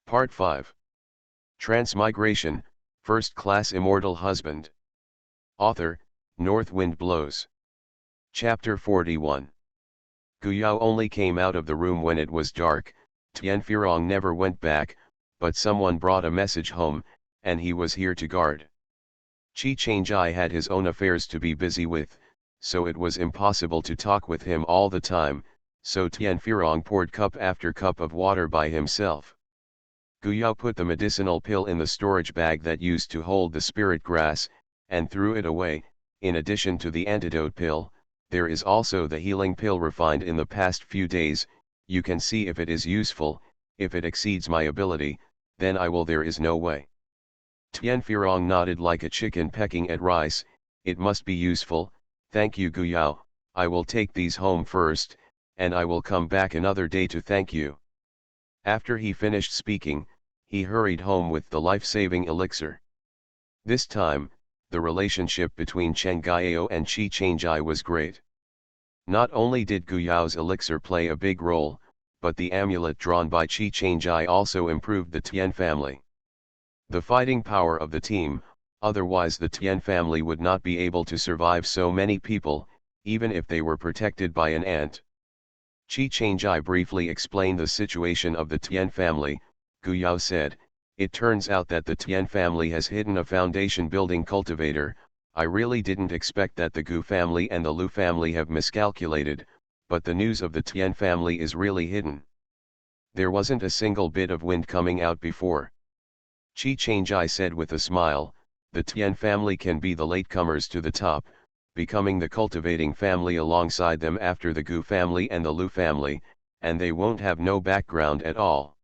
Part 5. Transmigration, First Class Immortal Husband. Author, North Wind Blows. Chapter 41. Guyao only came out of the room when it was dark. Tianfirong never went back, but someone brought a message home, and he was here to guard. Qi Changjai had his own affairs to be busy with, so it was impossible to talk with him all the time, so Tianfirong poured cup after cup of water by himself. Guyao put the medicinal pill in the storage bag that used to hold the spirit grass, and threw it away. In addition to the antidote pill, there is also the healing pill refined in the past few days. You can see if it is useful. If it exceeds my ability, then I will. There is no way. Tianfirong nodded like a chicken pecking at rice. It must be useful. Thank you, Guyao. I will take these home first, and I will come back another day to thank you. After he finished speaking, he hurried home with the life-saving elixir. This time, the relationship between Cheng Guyao and Qi Changjai was great. Not only did Guyao's elixir play a big role, but the amulet drawn by Qi Changjai also improved the Tian family. The fighting power of the team, otherwise the Tian family would not be able to survive so many people, even if they were protected by an ant. Qi Changjai briefly explained the situation of the Tian family. Guyao said, "It turns out that the Tian family has hidden a foundation building cultivator. I really didn't expect that the Gu family and the Lu family have miscalculated, but the news of the Tian family is really hidden. There wasn't a single bit of wind coming out before." Qi Changjai said with a smile, "The Tian family can be the latecomers to the top, becoming the cultivating family alongside them after the Gu family and the Lu family, and they won't have no background at all."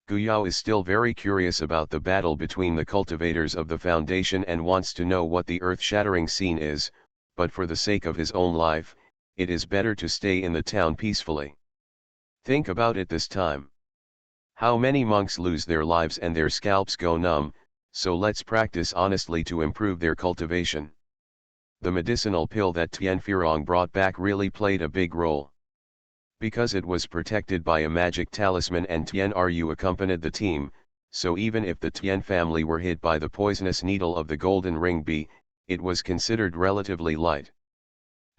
Guyao is still very curious about the battle between the cultivators of the foundation and wants to know what the earth-shattering scene is, but for the sake of his own life, it is better to stay in the town peacefully. Think about it this time. How many monks lose their lives and their scalps go numb, so let's practice honestly to improve their cultivation. The medicinal pill that Tianfirong brought back really played a big role. Because it was protected by a magic talisman and Tianru accompanied the team, so even if the Tian family were hit by the poisonous needle of the golden ring bee, it was considered relatively light.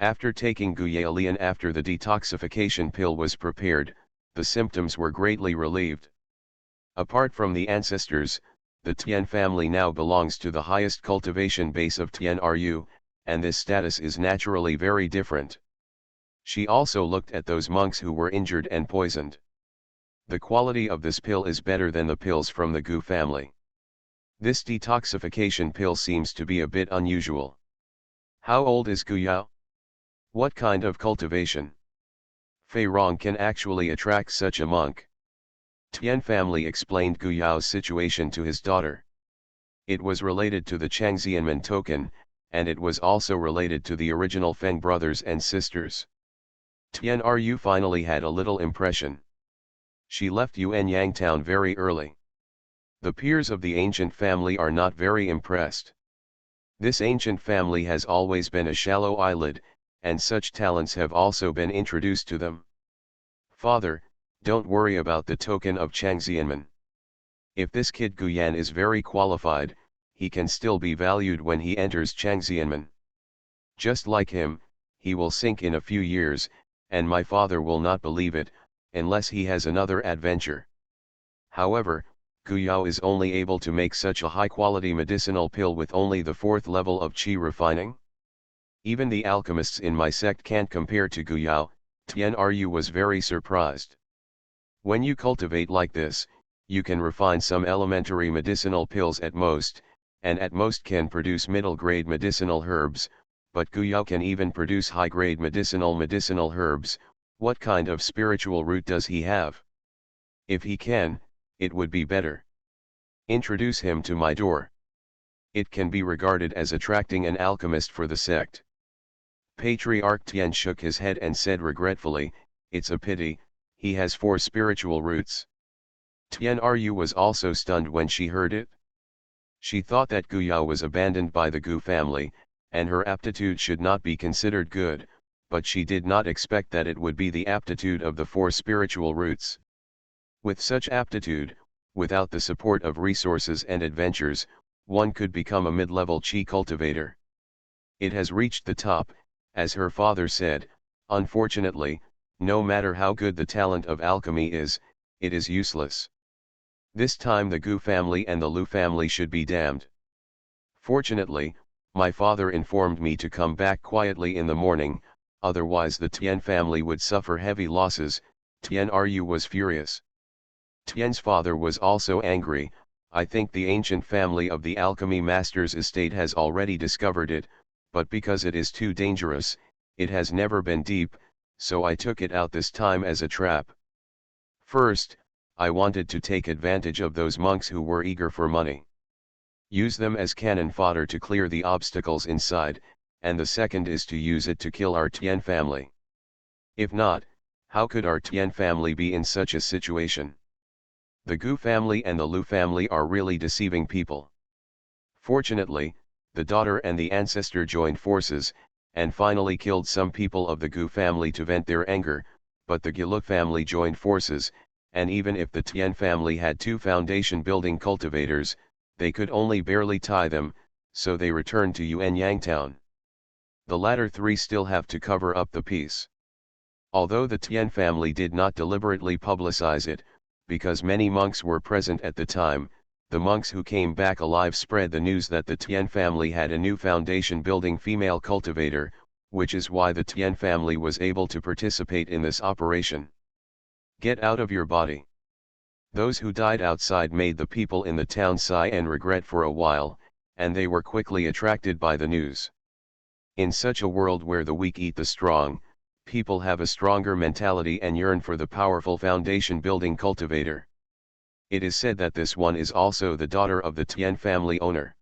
After taking Guyalian after the detoxification pill was prepared, the symptoms were greatly relieved. Apart from the ancestors, the Tian family now belongs to the highest cultivation base of Tianru, and this status is naturally very different. She also looked at those monks who were injured and poisoned. The quality of this pill is better than the pills from the Gu family. This detoxification pill seems to be a bit unusual. How old is Guyao? What kind of cultivation? Fei Rong can actually attract such a monk. Tian family explained Guyao's situation to his daughter. It was related to the Changxianmen token, and it was also related to the original Feng brothers and sisters. Tianru finally had a little impression. She left Yuanyang town very early. The peers of the ancient family are not very impressed. This ancient family has always been a shallow eyelid, and such talents have also been introduced to them. Father, don't worry about the token of Changxianmen. If this kid Guyan is very qualified, he can still be valued when he enters Changxianmen. Just like him, he will sink in a few years, and my father will not believe it, unless he has another adventure. However, Guyao is only able to make such a high-quality medicinal pill with only the 4th level of qi refining. Even the alchemists in my sect can't compare to Guyao. Tianru was very surprised. When you cultivate like this, you can refine some elementary medicinal pills at most, and at most can produce middle-grade medicinal herbs, but Guyao can even produce high-grade medicinal herbs. What kind of spiritual root does he have? If he can, it would be better. Introduce him to my door. It can be regarded as attracting an alchemist for the sect. Patriarch Tian shook his head and said regretfully, "It's a pity, he has 4 spiritual roots." Tianru was also stunned when she heard it. She thought that Guyao was abandoned by the Gu family, and her aptitude should not be considered good, but she did not expect that it would be the aptitude of the 4 spiritual roots. With such aptitude, Without the support of resources and adventures, one could become a mid-level chi cultivator. It has reached the top, as her father said. Unfortunately, no matter how good the talent of alchemy is, it is useless. This time the Gu family and the Lu family should be damned. Fortunately, my father informed me to come back quietly in the morning, otherwise the Tian family would suffer heavy losses. Tian Ru was furious. Tian's father was also angry. I think the ancient family of the alchemy master's estate has already discovered it, but because it is too dangerous, it has never been deep, so I took it out this time as a trap. First, I wanted to take advantage of those monks who were eager for money. Use them as cannon fodder to clear the obstacles inside, and the second is to use it to kill our Tian family. If not, how could our Tian family be in such a situation? The Gu family and the Lu family are really deceiving people. Fortunately, the daughter and the ancestor joined forces, and finally killed some people of the Gu family to vent their anger, but the Gelu family joined forces, and even if the Tian family had 2 foundation building cultivators, they could only barely tie them, so they returned to Yuanyang town. The latter 3 still have to cover up the peace. Although the Tian family did not deliberately publicize it, because many monks were present at the time, the monks who came back alive spread the news that the Tian family had a new foundation building female cultivator, which is why the Tian family was able to participate in this operation. Get out of your body. Those who died outside made the people in the town sigh and regret for a while, and they were quickly attracted by the news. In such a world where the weak eat the strong, people have a stronger mentality and yearn for the powerful foundation building cultivator. It is said that this one is also the daughter of the Tian family owner.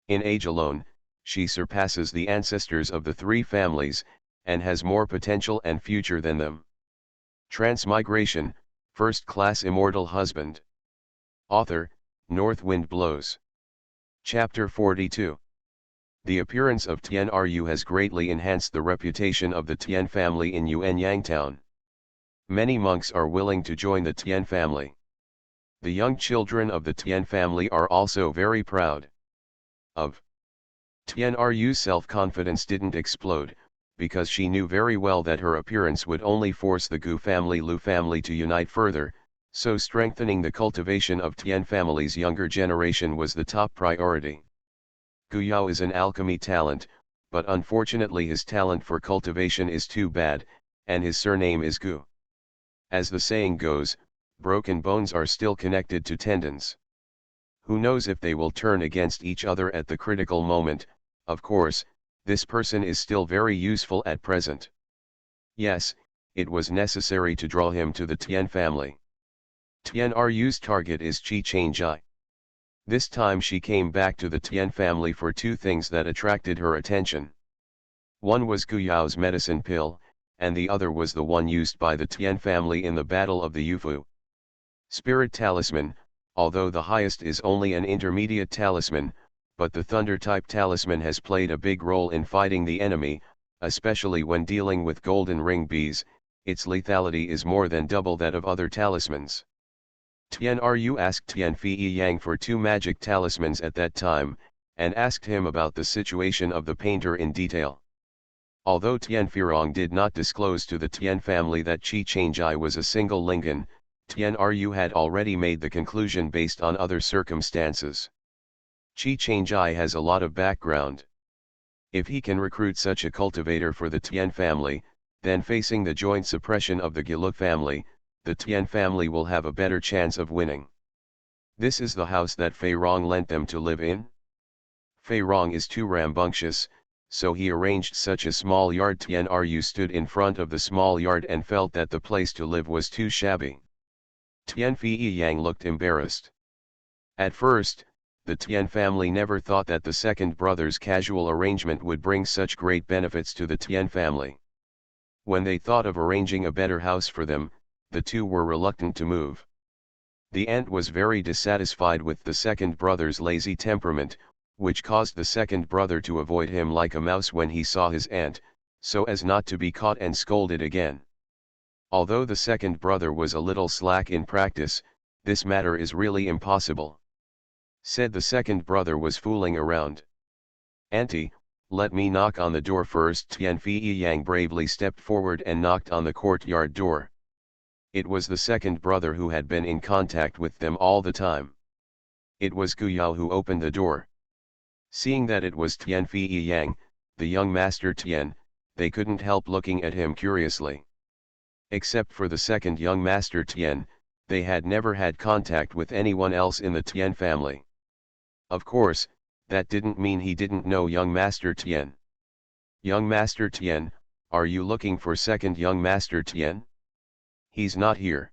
In age alone, she surpasses the ancestors of the 3 families, and has more potential and future than them. Transmigration, First Class Immortal Husband. Author, North Wind Blows. Chapter 42. The appearance of Tian Ru has greatly enhanced the reputation of the Tian family in Yuanyang town. Many monks are willing to join the Tian family. The young children of the Tian family are also very proud of. Tian Ru's self-confidence didn't explode, because she knew very well that her appearance would only force the Gu family Lu family to unite further, so strengthening the cultivation of Tian family's younger generation was the top priority. Gu Yao is an alchemy talent, but unfortunately his talent for cultivation is too bad, and his surname is Gu. As the saying goes, broken bones are still connected to tendons. Who knows if they will turn against each other at the critical moment? Of course, this person is still very useful at present. Yes, it was necessary to draw him to the Tian family. Tian Ru's target is Qi Changjai. This time she came back to the Tian family for 2 things that attracted her attention. One was Gu Yao's medicine pill, and the other was the one used by the Tian family in the Battle of the Yufu. Spirit Talisman, although the highest is only an intermediate talisman, but the Thunder-type talisman has played a big role in fighting the enemy, especially when dealing with golden ring bees. Its lethality is more than double that of other talismans. Tian Ru asked Tian Fei Yang for 2 magic talismans at that time, and asked him about the situation of the painter in detail. Although Tian Feirong did not disclose to the Tian family that Qi Changjai was a single lingon, Tian Ru had already made the conclusion based on other circumstances. Qi Changjai has a lot of background. If he can recruit such a cultivator for the Tian family, then facing the joint suppression of the Gelu family, the Tian family will have a better chance of winning. This is the house that Feirong lent them to live in? Feirong is too rambunctious, so he arranged such a small yard. Tian Ru stood in front of the small yard and felt that the place to live was too shabby. Tian Fei Yang looked embarrassed. At first, the Tian family never thought that the second brother's casual arrangement would bring such great benefits to the Tian family. When they thought of arranging a better house for them, the 2 were reluctant to move. The aunt was very dissatisfied with the second brother's lazy temperament, which caused the second brother to avoid him like a mouse when he saw his aunt, so as not to be caught and scolded again. Although the second brother was a little slack in practice, This matter is really impossible. Said the second brother was fooling around. Auntie, let me knock on the door first. Tian Fei Yang bravely stepped forward and knocked on the courtyard door. It was the second brother who had been in contact with them all the time. It was Gu Yao who opened the door. Seeing that it was Tian Fei Yang, the young master Tian, they couldn't help looking at him curiously. Except for the second young master Tian, they had never had contact with anyone else in the Tian family. Of course, that didn't mean he didn't know young master Tian. Young master Tian, are you looking for second young master Tian? He's not here.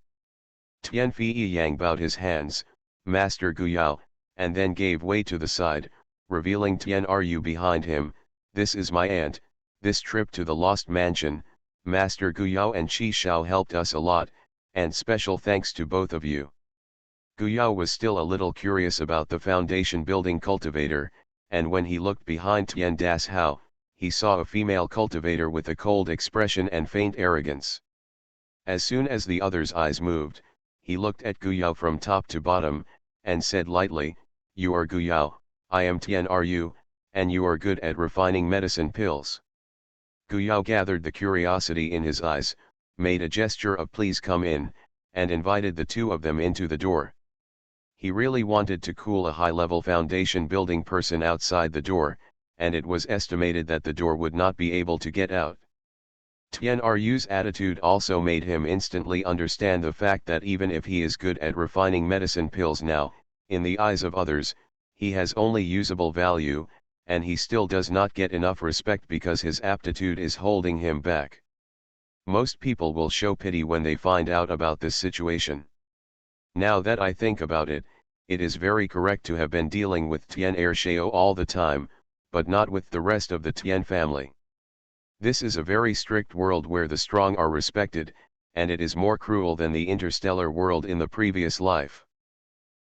Tian Fei Yang bowed his hands, Master Gu Yao, and then gave way to the side, revealing Tian Ru behind him. This is my aunt. This trip to the Lost Mansion, Master Gu Yao and Qi Shao helped us a lot, and special thanks to both of you. Gu Yao was still a little curious about the foundation building cultivator, and when he looked behind Tian Das Hao, he saw a female cultivator with a cold expression and faint arrogance. As soon as the other's eyes moved, he looked at Gu Yao from top to bottom, and said lightly, "You are Gu Yao, I am Tian Ru, and you are good at refining medicine pills." Gu Yao gathered the curiosity in his eyes, made a gesture of please come in, and invited the two of them into the door. He really wanted to cool a high-level foundation building person outside the door, and it was estimated that the door would not be able to get out. Tian Ru's attitude also made him instantly understand the fact that even if he is good at refining medicine pills now, in the eyes of others, he has only usable value, and he still does not get enough respect because his aptitude is holding him back. Most people will show pity when they find out about this situation. Now that I think about it, it is very correct to have been dealing with Tian Ershao all the time, but not with the rest of the Tian family. This is a very strict world where the strong are respected, and it is more cruel than the interstellar world in the previous life.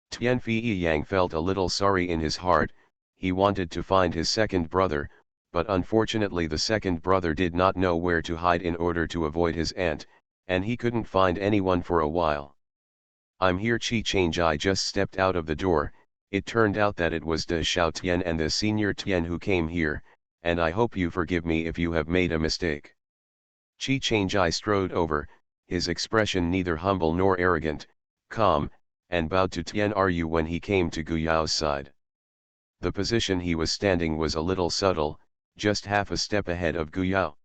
Tian Fei Yang felt a little sorry in his heart. He wanted to find his second brother, but unfortunately the second brother did not know where to hide in order to avoid his aunt, and he couldn't find anyone for a while. "I'm here." Qi Changjai just stepped out of the door. It turned out that it was De Xiao Tian and the senior Tian who came here, and I hope you forgive me if you have made a mistake. Qi Changjai strode over, his expression neither humble nor arrogant, calm, and bowed to Tian Ru when he came to Gu Yao's side. The position he was standing was a little subtle, just half a step ahead of Gu Yao.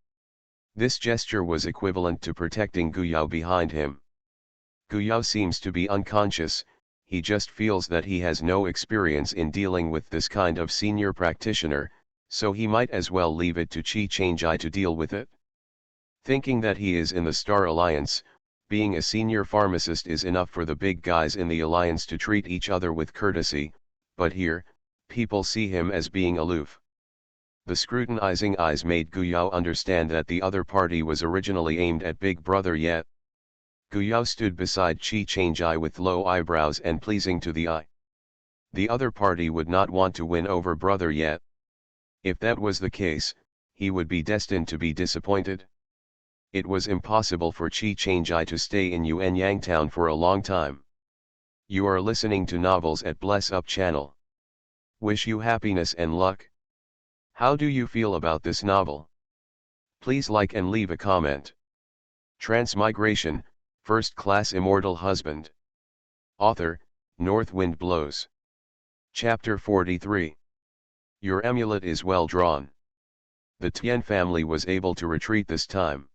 This gesture was equivalent to protecting Gu Yao behind him. Gu Yao seems to be unconscious. He just feels that he has no experience in dealing with this kind of senior practitioner, so he might as well leave it to Qi Changjai to deal with it. Thinking that he is in the Star Alliance, being a senior pharmacist is enough for the big guys in the alliance to treat each other with courtesy, but here, people see him as being aloof. The scrutinizing eyes made Gu Yao understand that the other party was originally aimed at Big Brother Yet. Gu Yao stood beside Qi Changjai with low eyebrows and pleasing to the eye. The other party would not want to win over Brother Yet. If that was the case, he would be destined to be disappointed. It was impossible for Qi Changjai to stay in Yuanyang town for a long time. You are listening to Novels at Bless Up channel. Wish you happiness and luck. How do you feel about this novel? Please like and leave a comment. Transmigration, First Class Immortal Husband. Author, North Wind Blows. Chapter 43. Your amulet is well drawn. The Tian family was able to retreat this time.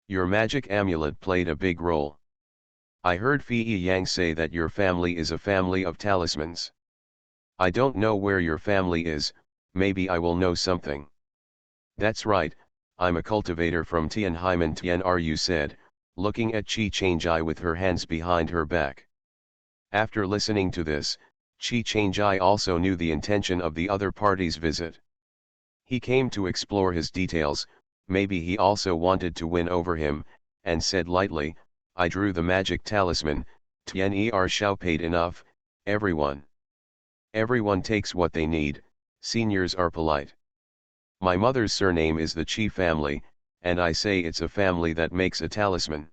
Your magic amulet played a big role. I heard Fei Yang say that your family is a family of talismans. I don't know where your family is, maybe I will know something. That's right, I'm a cultivator from Tianhaimen. Tian Ru said, looking at Qi Changjai with her hands behind her back. After listening to this, Qi Changjai also knew the intention of the other party's visit. He came to explore his details, maybe he also wanted to win over him, and said lightly, I drew the magic talisman. Tian Shao paid enough. Everyone takes what they need. Seniors are polite. My mother's surname is the Qi family, and I say it's a family that makes a talisman.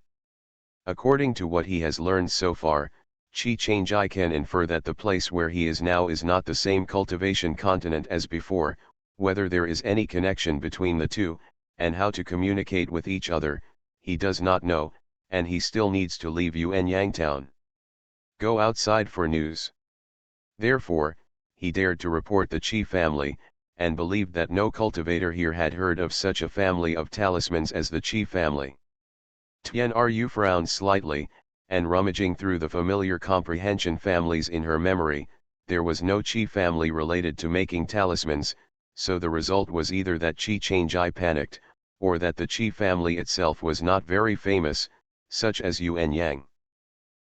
According to what he has learned so far, Chi Change I can infer that the place where he is now is not the same cultivation continent as before, whether there is any connection between the two, and how to communicate with each other, he does not know, and he still needs to leave Yuan Yang town. Go outside for news. Therefore, he dared to report the Chi family, and believed that no cultivator here had heard of such a family of talismans as the Chi family. Tianru frowned slightly, and rummaging through the familiar comprehension families in her memory, there was no Chi family related to making talismans, so the result was either that Chi Change I panicked, or that the Chi family itself was not very famous, such as Yuan Yang.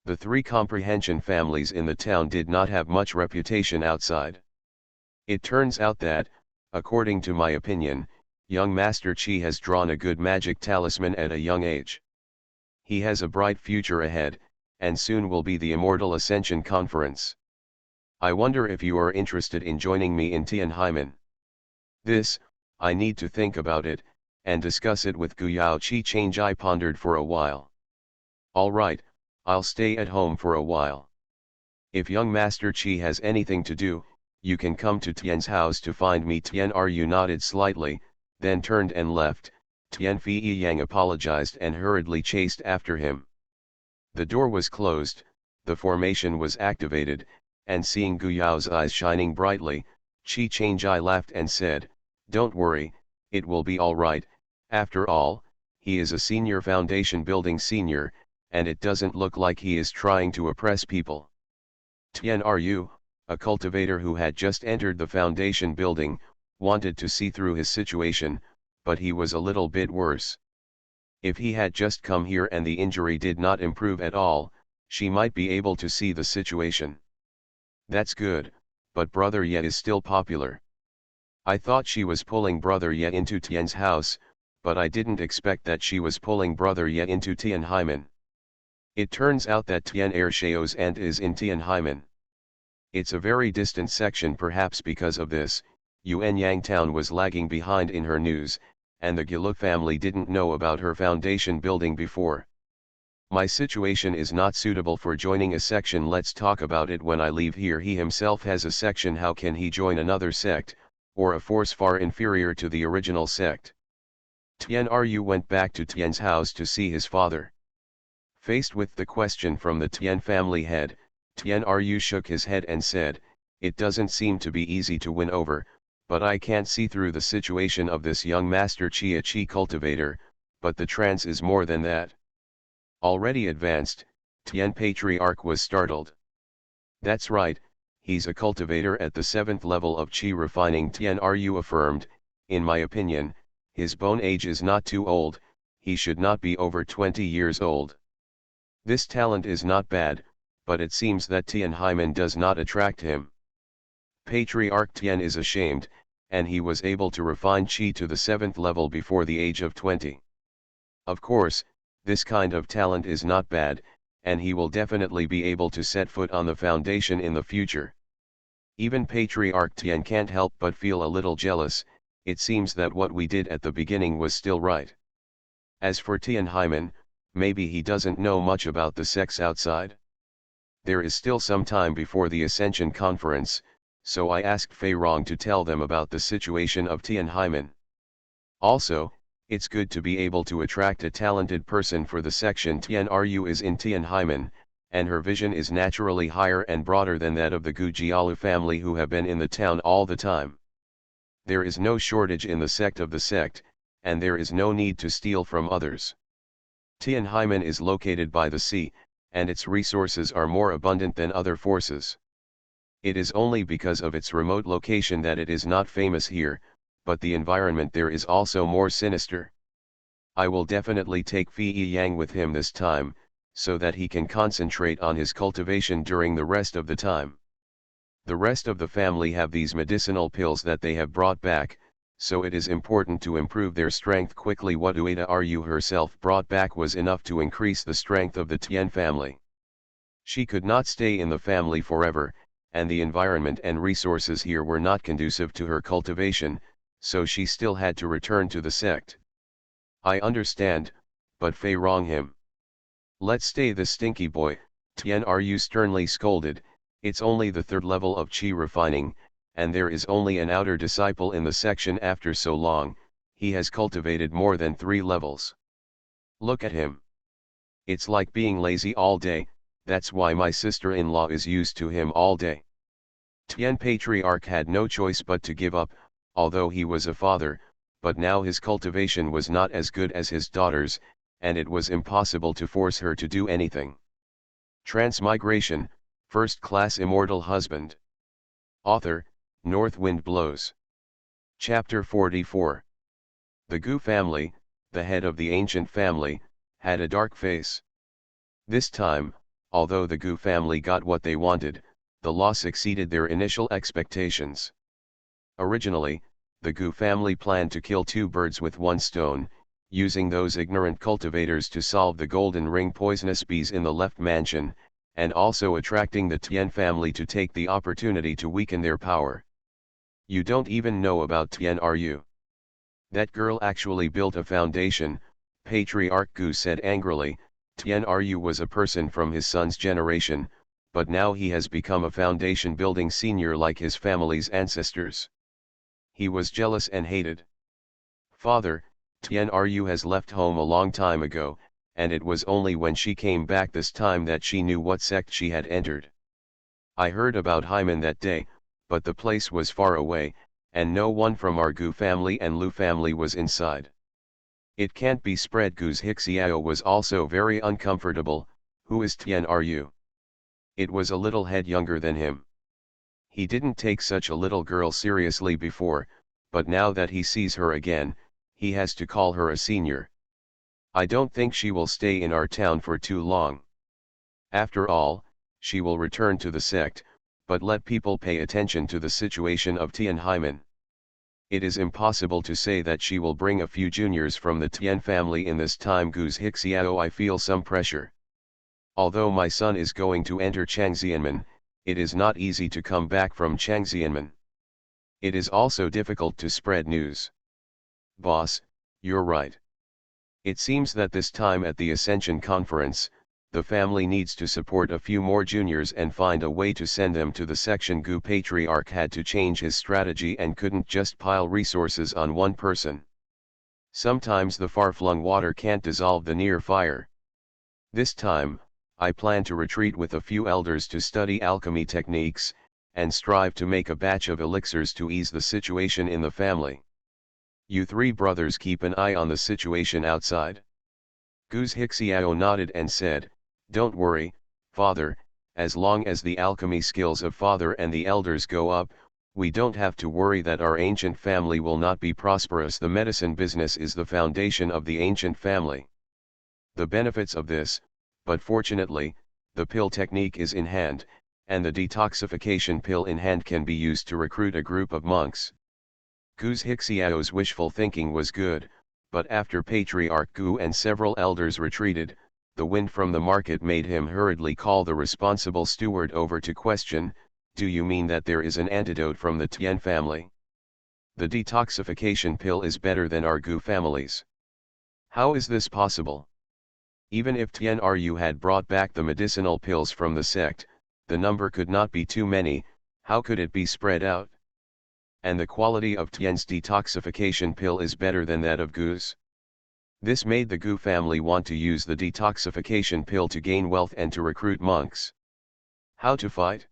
The three comprehension families in the town did not have much reputation outside. It turns out that, according to my opinion, young Master Chi has drawn a good magic talisman at a young age. He has a bright future ahead, and soon will be the Immortal Ascension Conference. I wonder if you are interested in joining me in Tianhaimen. This, I need to think about it, and discuss it with Guyao. Chi Change I pondered for a while. All right, I'll stay at home for a while. If young Master Chi has anything to do, you can come to Tian's house to find me. Tianru nodded slightly, then turned and left. Tian Fei Yang apologized and hurriedly chased after him. The door was closed, the formation was activated, and seeing Guyao's eyes shining brightly, Chi Change I laughed and said, "Don't worry, it will be all right. After all, he is a senior foundation building senior, and it doesn't look like he is trying to oppress people." Tianru, a cultivator who had just entered the foundation building, wanted to see through his situation, but he was a little bit worse. If he had just come here and the injury did not improve at all, she might be able to see the situation. That's good, but Brother Ye is still popular. I thought she was pulling Brother Ye into Tian's house, but I didn't expect that she was pulling Brother Ye into Tianhaimen. It turns out that Tian Ershio's aunt is in Tianhaimen. It's a very distant section, perhaps because of this, Yuan Yang town was lagging behind in her news, and the Gilu family didn't know about her foundation building before. My situation is not suitable for joining a section. Let's talk about it when I leave here. He himself has a section. How can he join another sect, or a force far inferior to the original sect? Tianru went back to Tian's house to see his father. Faced with the question from the Tian family head, Tianru shook his head and said, "It doesn't seem to be easy to win over, but I can't see through the situation of this young Master Chi, a Chi cultivator, but the trance is more than that." Already advanced, Tian Patriarch was startled. "That's right, he's a cultivator at the 7th level of Chi refining," Tianru affirmed. "In my opinion, his bone age is not too old, he should not be over 20 years old. This talent is not bad, but it seems that Tianhaimen does not attract him." Patriarch Tian is ashamed, and he was able to refine Qi to the 7th level before the age of 20. Of course, this kind of talent is not bad, and he will definitely be able to set foot on the foundation in the future. Even Patriarch Tian can't help but feel a little jealous. It seems that what we did at the beginning was still right. As for Tianhaimen, maybe he doesn't know much about the sects outside. There is still some time before the Ascension Conference, so I asked Fei Rong to tell them about the situation of Tianhaimen. Also, it's good to be able to attract a talented person for the section. Tianru is in Tianhaimen, and her vision is naturally higher and broader than that of the Gu Jialu family who have been in the town all the time. There is no shortage in the sect of the sect, and there is no need to steal from others. Tianhaimen is located by the sea, and its resources are more abundant than other forces. It is only because of its remote location that it is not famous here, but the environment there is also more sinister. I will definitely take Fei Yang with him this time, so that he can concentrate on his cultivation during the rest of the time. The rest of the family have these medicinal pills that they have brought back, so it is important to improve their strength quickly. What Ueda Ru herself brought back was enough to increase the strength of the Tian family. She could not stay in the family forever, and the environment and resources here were not conducive to her cultivation, so she still had to return to the sect. I understand, but Fei wrong him. Let's stay the stinky boy, Tianru sternly scolded, "It's only the third level of qi refining, and there is only an outer disciple in the section after so long, he has cultivated more than 3 levels. Look at him. It's like being lazy all day, that's why my sister-in-law is used to him all day." Tian Patriarch had no choice but to give up, although he was a father, but now his cultivation was not as good as his daughter's, and it was impossible to force her to do anything. Transmigration, First Class Immortal Husband. Author, North Wind Blows. Chapter 44. The Gu family, the head of the ancient family, had a dark face. This time, although the Gu family got what they wanted, the loss exceeded their initial expectations. Originally, the Gu family planned to kill 2 birds with 1 stone, using those ignorant cultivators to solve the golden ring poisonous bees in the left mansion, and also attracting the Tian family to take the opportunity to weaken their power. "You don't even know about Tianru. That girl actually built a foundation," Patriarch Gu said angrily. "Tianru was a person from his son's generation, but now he has become a foundation-building senior like his family's ancestors. He was jealous and hated. Father, Tianru has left home a long time ago, and it was only when she came back this time that she knew what sect she had entered. I heard about Hyman that day, but the place was far away, and no one from our Gu family and Lu family was inside. It can't be spread." Gu's Hixiao was also very uncomfortable. "Who is Tianru?" It was a little head younger than him. He didn't take such a little girl seriously before, but now that he sees her again, he has to call her a senior. "I don't think she will stay in our town for too long. After all, she will return to the sect, but let people pay attention to the situation of Tian Hyman. It is impossible to say that she will bring a few juniors from the Tian family in this time." Gu's Hixiao, "I feel some pressure. Although my son is going to enter Changxianmen, it is not easy to come back from Changxianmen. It is also difficult to spread news." "Boss, you're right. It seems that this time at the Ascension Conference, the family needs to support a few more juniors and find a way to send them to the section." Gu Patriarch had to change his strategy and couldn't just pile resources on one person. Sometimes the far-flung water can't dissolve the near fire. "This time, I plan to retreat with a few elders to study alchemy techniques, and strive to make a batch of elixirs to ease the situation in the family. You 3 brothers keep an eye on the situation outside." Gu's Hixiao nodded and said, "Don't worry, Father, as long as the alchemy skills of Father and the elders go up, we don't have to worry that our ancient family will not be prosperous. The medicine business is the foundation of the ancient family. The benefits of this, but fortunately, the pill technique is in hand, and the detoxification pill in hand can be used to recruit a group of monks." Gu's Hixiao's wishful thinking was good, but after Patriarch Gu and several elders retreated, the wind from the market made him hurriedly call the responsible steward over to question, "Do you mean that there is an antidote from the Tian family? The detoxification pill is better than our Gu families. How is this possible? Even if Tianru had brought back the medicinal pills from the sect, the number could not be too many. How could it be spread out? And the quality of Tian's detoxification pill is better than that of Gu's." This made the Gu family want to use the detoxification pill to gain wealth and to recruit monks. How to fight?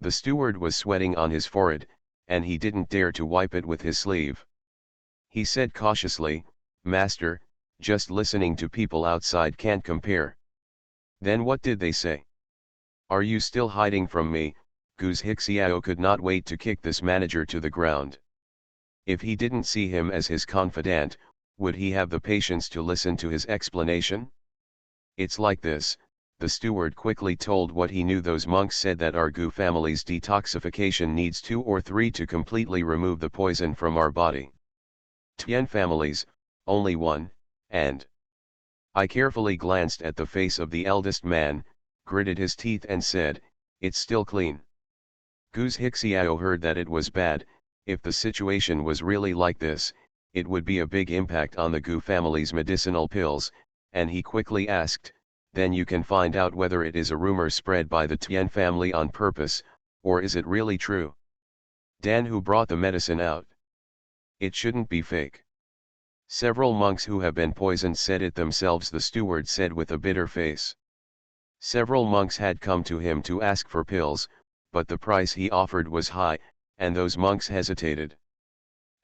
The steward was sweating on his forehead, and he didn't dare to wipe it with his sleeve. He said cautiously, "Master, just listening to people outside can't compare." "Then what did they say? Are you still hiding from me?" Gu's Hixiao could not wait to kick this manager to the ground. If he didn't see him as his confidant, would he have the patience to listen to his explanation? "It's like this," the steward quickly told what he knew. "Those monks said that our Gu family's detoxification needs 2 or 3 to completely remove the poison from our body. Tian families, only 1, and..." I carefully glanced at the face of the eldest man, gritted his teeth and said, "It's still clean." Gu's Hixiao heard that it was bad. If the situation was really like this, it would be a big impact on the Gu family's medicinal pills, and he quickly asked, Then you can find out whether it is a rumor spread by the Tian family on purpose, or is it really true. Dan who brought the medicine out. It shouldn't be fake. Several monks who have been poisoned said it themselves, the steward said with a bitter face. Several monks had come to him to ask for pills, but the price he offered was high, and those monks hesitated.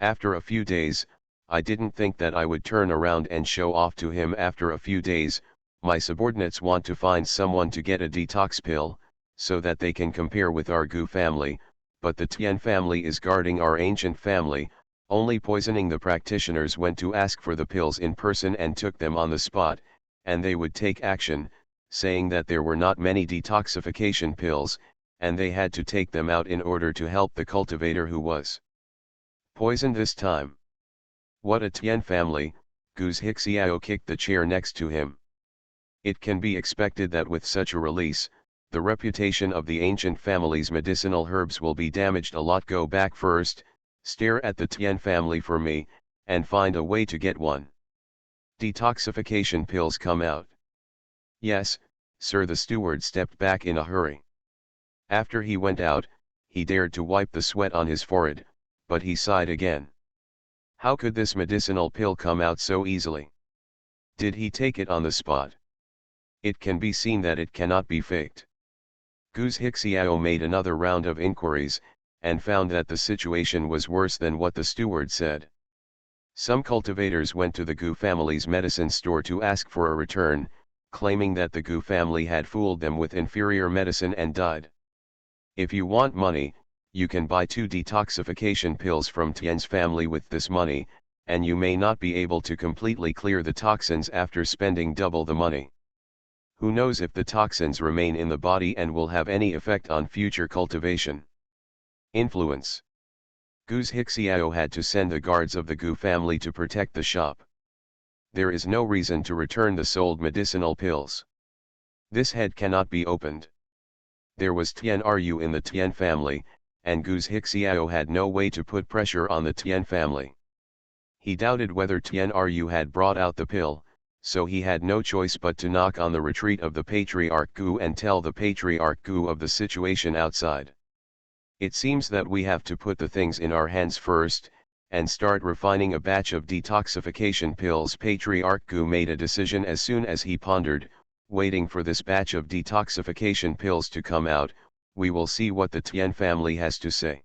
After a few days, I didn't think that I would turn around and show off to him. After a few days, my subordinates want to find someone to get a detox pill, so that they can compare with our Gu family, but the Tian family is guarding our ancient family. Only poisoning the practitioners went to ask for the pills in person and took them on the spot, and they would take action, saying that there were not many detoxification pills, and they had to take them out in order to help the cultivator who was poisoned this time. What a Tian family, Gu's Hixiao kicked the chair next to him. It can be expected that with such a release, the reputation of the ancient family's medicinal herbs will be damaged a lot. Go back first, stare at the Tian family for me, and find a way to get one. Detoxification pills come out. Yes, sir. The steward stepped back in a hurry. After he went out, he dared to wipe the sweat on his forehead, but he sighed again. How could this medicinal pill come out so easily? Did he take it on the spot? It can be seen that it cannot be faked. Gu's Hixiao made another round of inquiries, and found that the situation was worse than what the steward said. Some cultivators went to the Gu family's medicine store to ask for a return, claiming that the Gu family had fooled them with inferior medicine and died. If you want money, you can buy 2 detoxification pills from Tian's family with this money, and you may not be able to completely clear the toxins after spending double the money. Who knows if the toxins remain in the body and will have any effect on future cultivation. Influence. Gu's Hixiao had to send the guards of the Gu family to protect the shop. There is no reason to return the sold medicinal pills. This head cannot be opened. There was Tian Ru in the Tian family, and Gu's Hixiao had no way to put pressure on the Tian family. He doubted whether Tian Ru had brought out the pill, so he had no choice but to knock on the retreat of the Patriarch Gu and tell the Patriarch Gu of the situation outside. It seems that we have to put the things in our hands first, and start refining a batch of detoxification pills. Patriarch Gu made a decision as soon as he pondered, waiting for this batch of detoxification pills to come out. We will see what the Tian family has to say.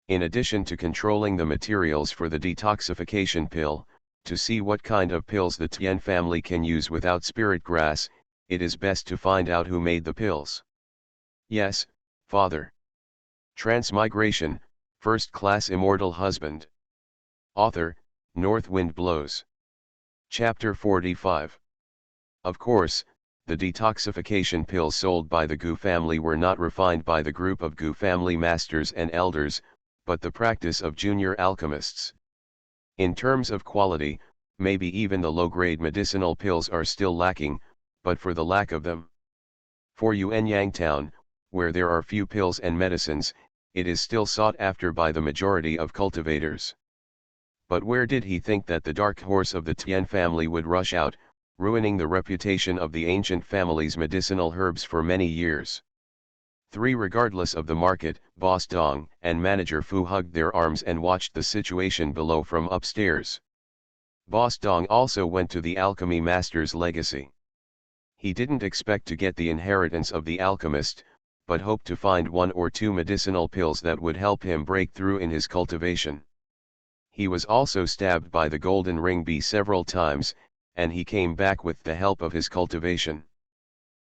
In addition to controlling the materials for the detoxification pill, to see what kind of pills the Tian family can use without spirit grass, it is best to find out who made the pills. Yes, Father. Transmigration, First Class Immortal Husband. Author, North Wind Blows. Chapter 45. Of course, the detoxification pills sold by the Gu family were not refined by the group of Gu family masters and elders, but the practice of junior alchemists. In terms of quality, maybe even the low-grade medicinal pills are still lacking, but for the lack of them. For Yuanyang Town, where there are few pills and medicines, it is still sought after by the majority of cultivators. But where did he think that the dark horse of the Tian family would rush out, ruining the reputation of the ancient family's medicinal herbs for many years? 3. Regardless of the market, Boss Dong and Manager Fu hugged their arms and watched the situation below from upstairs. Boss Dong also went to the alchemy master's legacy. He didn't expect to get the inheritance of the alchemist, but hoped to find 1 or 2 medicinal pills that would help him break through in his cultivation. He was also stabbed by the golden ring bee several times, and he came back with the help of his cultivation.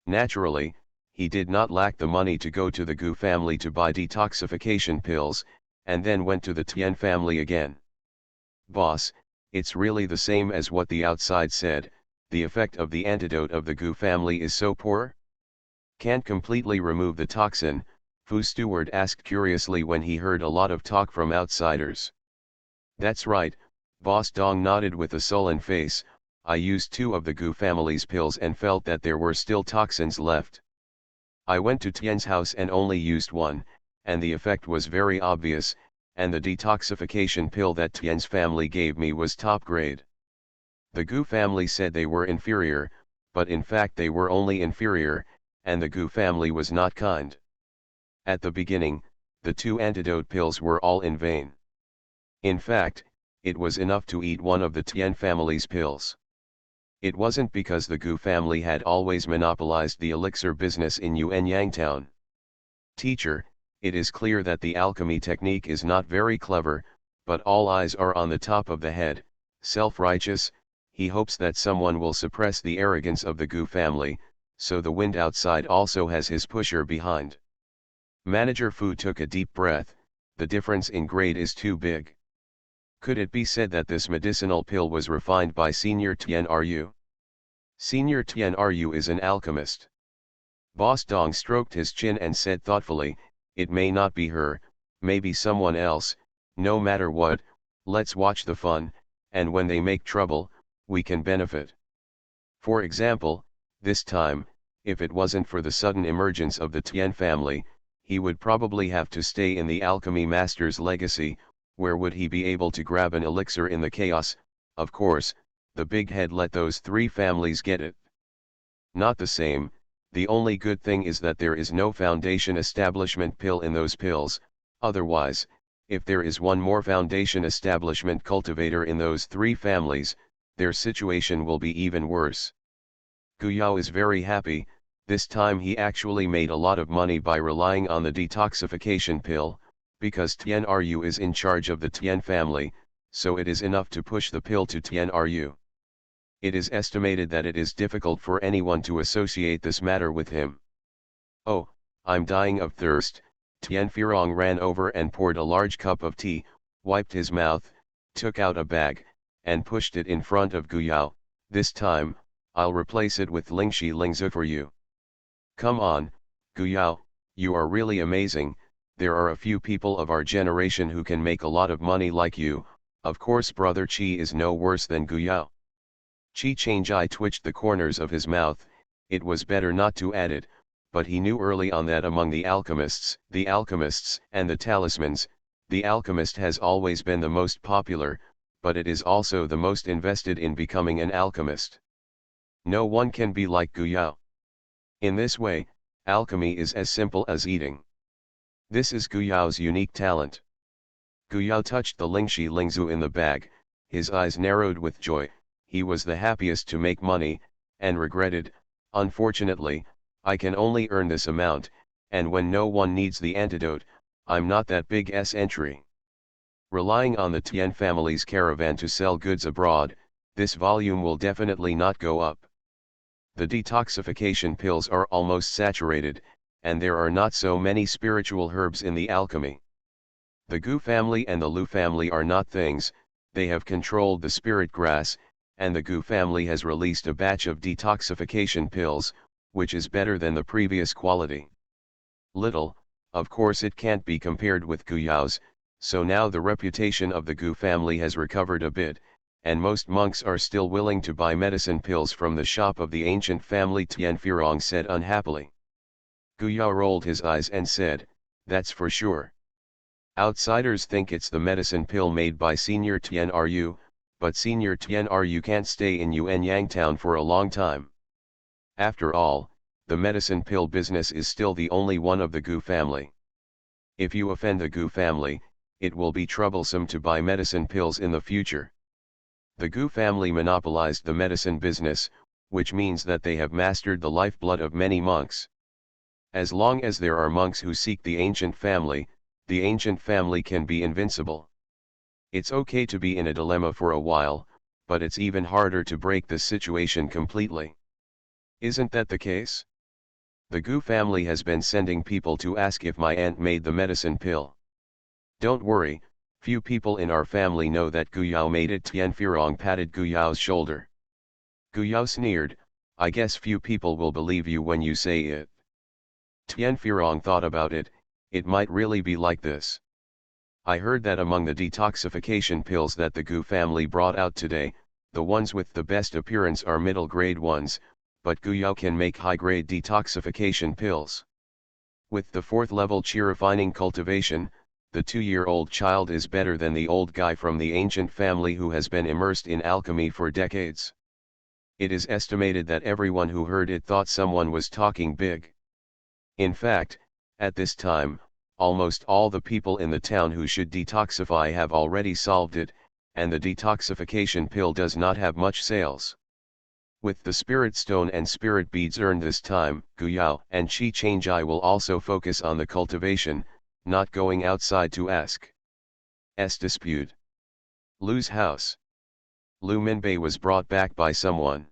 Naturally, he did not lack the money to go to the Gu family to buy detoxification pills, and then went to the Tian family again. Boss, it's really the same as what the outside said, the effect of the antidote of the Gu family is so poor? Can't completely remove the toxin, Fu steward asked curiously when he heard a lot of talk from outsiders. That's right, Boss Dong nodded with a sullen face. I used 2 of the Gu family's pills and felt that there were still toxins left. I went to Tian's house and only used 1, and the effect was very obvious, and the detoxification pill that Tian's family gave me was top grade. The Gu family said they were inferior, but in fact they were only inferior, and the Gu family was not kind. At the beginning, the 2 antidote pills were all in vain. In fact, it was enough to eat one of the Tian family's pills. It wasn't because the Gu family had always monopolized the elixir business in Yuanyang town. Teacher, it is clear that the alchemy technique is not very clever, but all eyes are on the top of the head. Self-righteous, he hopes that someone will suppress the arrogance of the Gu family, so the wind outside also has his pusher behind. Manager Fu took a deep breath. The difference in grade is too big. Could it be said that this medicinal pill was refined by Senior Tian Ru? Senior Tian Ru is an alchemist. Boss Dong stroked his chin and said thoughtfully, it may not be her, maybe someone else. No matter what, let's watch the fun, and when they make trouble, we can benefit. For example, this time, if it wasn't for the sudden emergence of the Tian family, he would probably have to stay in the alchemy master's legacy. Where would he be able to grab an elixir in the chaos? Of course, the big head let those 3 families get it. Not the same. The only good thing is that there is no foundation establishment pill in those pills. Otherwise, if there is one more foundation establishment cultivator in those 3 families, their situation will be even worse. Gu Yao is very happy. This time he actually made a lot of money by relying on the detoxification pill, because Tian Ru is in charge of the Tian family, so it is enough to push the pill to Tian Ru. It is estimated that it is difficult for anyone to associate this matter with him. Oh, I'm dying of thirst. Tian Firong ran over and poured a large cup of tea, wiped his mouth, took out a bag, and pushed it in front of Gu Yao. This time, I'll replace it with Lingxi Lingzu for you. Come on, Gu Yao, you are really amazing. There are a few people of our generation who can make a lot of money like you. Of course brother Qi is no worse than Gu Yao. Qi Changjai twitched the corners of his mouth. It was better not to add it, but he knew early on that among the alchemists and the talismans, the alchemist has always been the most popular, but it is also the most invested in becoming an alchemist. No one can be like Gu Yao. In this way, alchemy is as simple as eating. This is Gu Yao's unique talent. Gu Yao touched the Lingxi Lingzu in the bag, his eyes narrowed with joy. He was the happiest to make money, and regretted, unfortunately, I can only earn this amount, and when no one needs the antidote, I'm not that big entry. Relying on the Tian family's caravan to sell goods abroad, this volume will definitely not go up. The detoxification pills are almost saturated, and there are not so many spiritual herbs in the alchemy. The Gu family and the Lu family are not things, they have controlled the spirit grass, and the Gu family has released a batch of detoxification pills, which is better than the previous quality. Little, of course it can't be compared with Gu Yao's, so now the reputation of the Gu family has recovered a bit, and most monks are still willing to buy medicine pills from the shop of the ancient family. Tian Firong said unhappily. Gu Yao rolled his eyes and said, that's for sure. Outsiders think it's the medicine pill made by Senior Tian Ru, but Senior Tian Ru can't stay in Yuanyang town for a long time. After all, the medicine pill business is still the only one of the Gu family. If you offend the Gu family, it will be troublesome to buy medicine pills in the future. The Gu family monopolized the medicine business, which means that they have mastered the lifeblood of many monks. As long as there are monks who seek the ancient family can be invincible. It's okay to be in a dilemma for a while, but it's even harder to break the situation completely. Isn't that the case? The Gu family has been sending people to ask if my aunt made the medicine pill. Don't worry, few people in our family know that Gu Yao made it. Tian Firong patted Gu Yao's shoulder. Gu Yao sneered, I guess few people will believe you when you say it. Tian Firong thought about it, it might really be like this. I heard that among the detoxification pills that the Gu family brought out today, the ones with the best appearance are middle grade ones, but Gu Yao can make high grade detoxification pills. With the 4th level qi refining cultivation, the 2-year-old child is better than the old guy from the ancient family who has been immersed in alchemy for decades. It is estimated that everyone who heard it thought someone was talking big. In fact, at this time, almost all the people in the town who should detoxify have already solved it, and the detoxification pill does not have much sales. With the spirit stone and spirit beads earned this time, Guyao and Qi Changjai will also focus on the cultivation, not going outside to ask. Dispute. Lu's house. Lu Minbei was brought back by someone.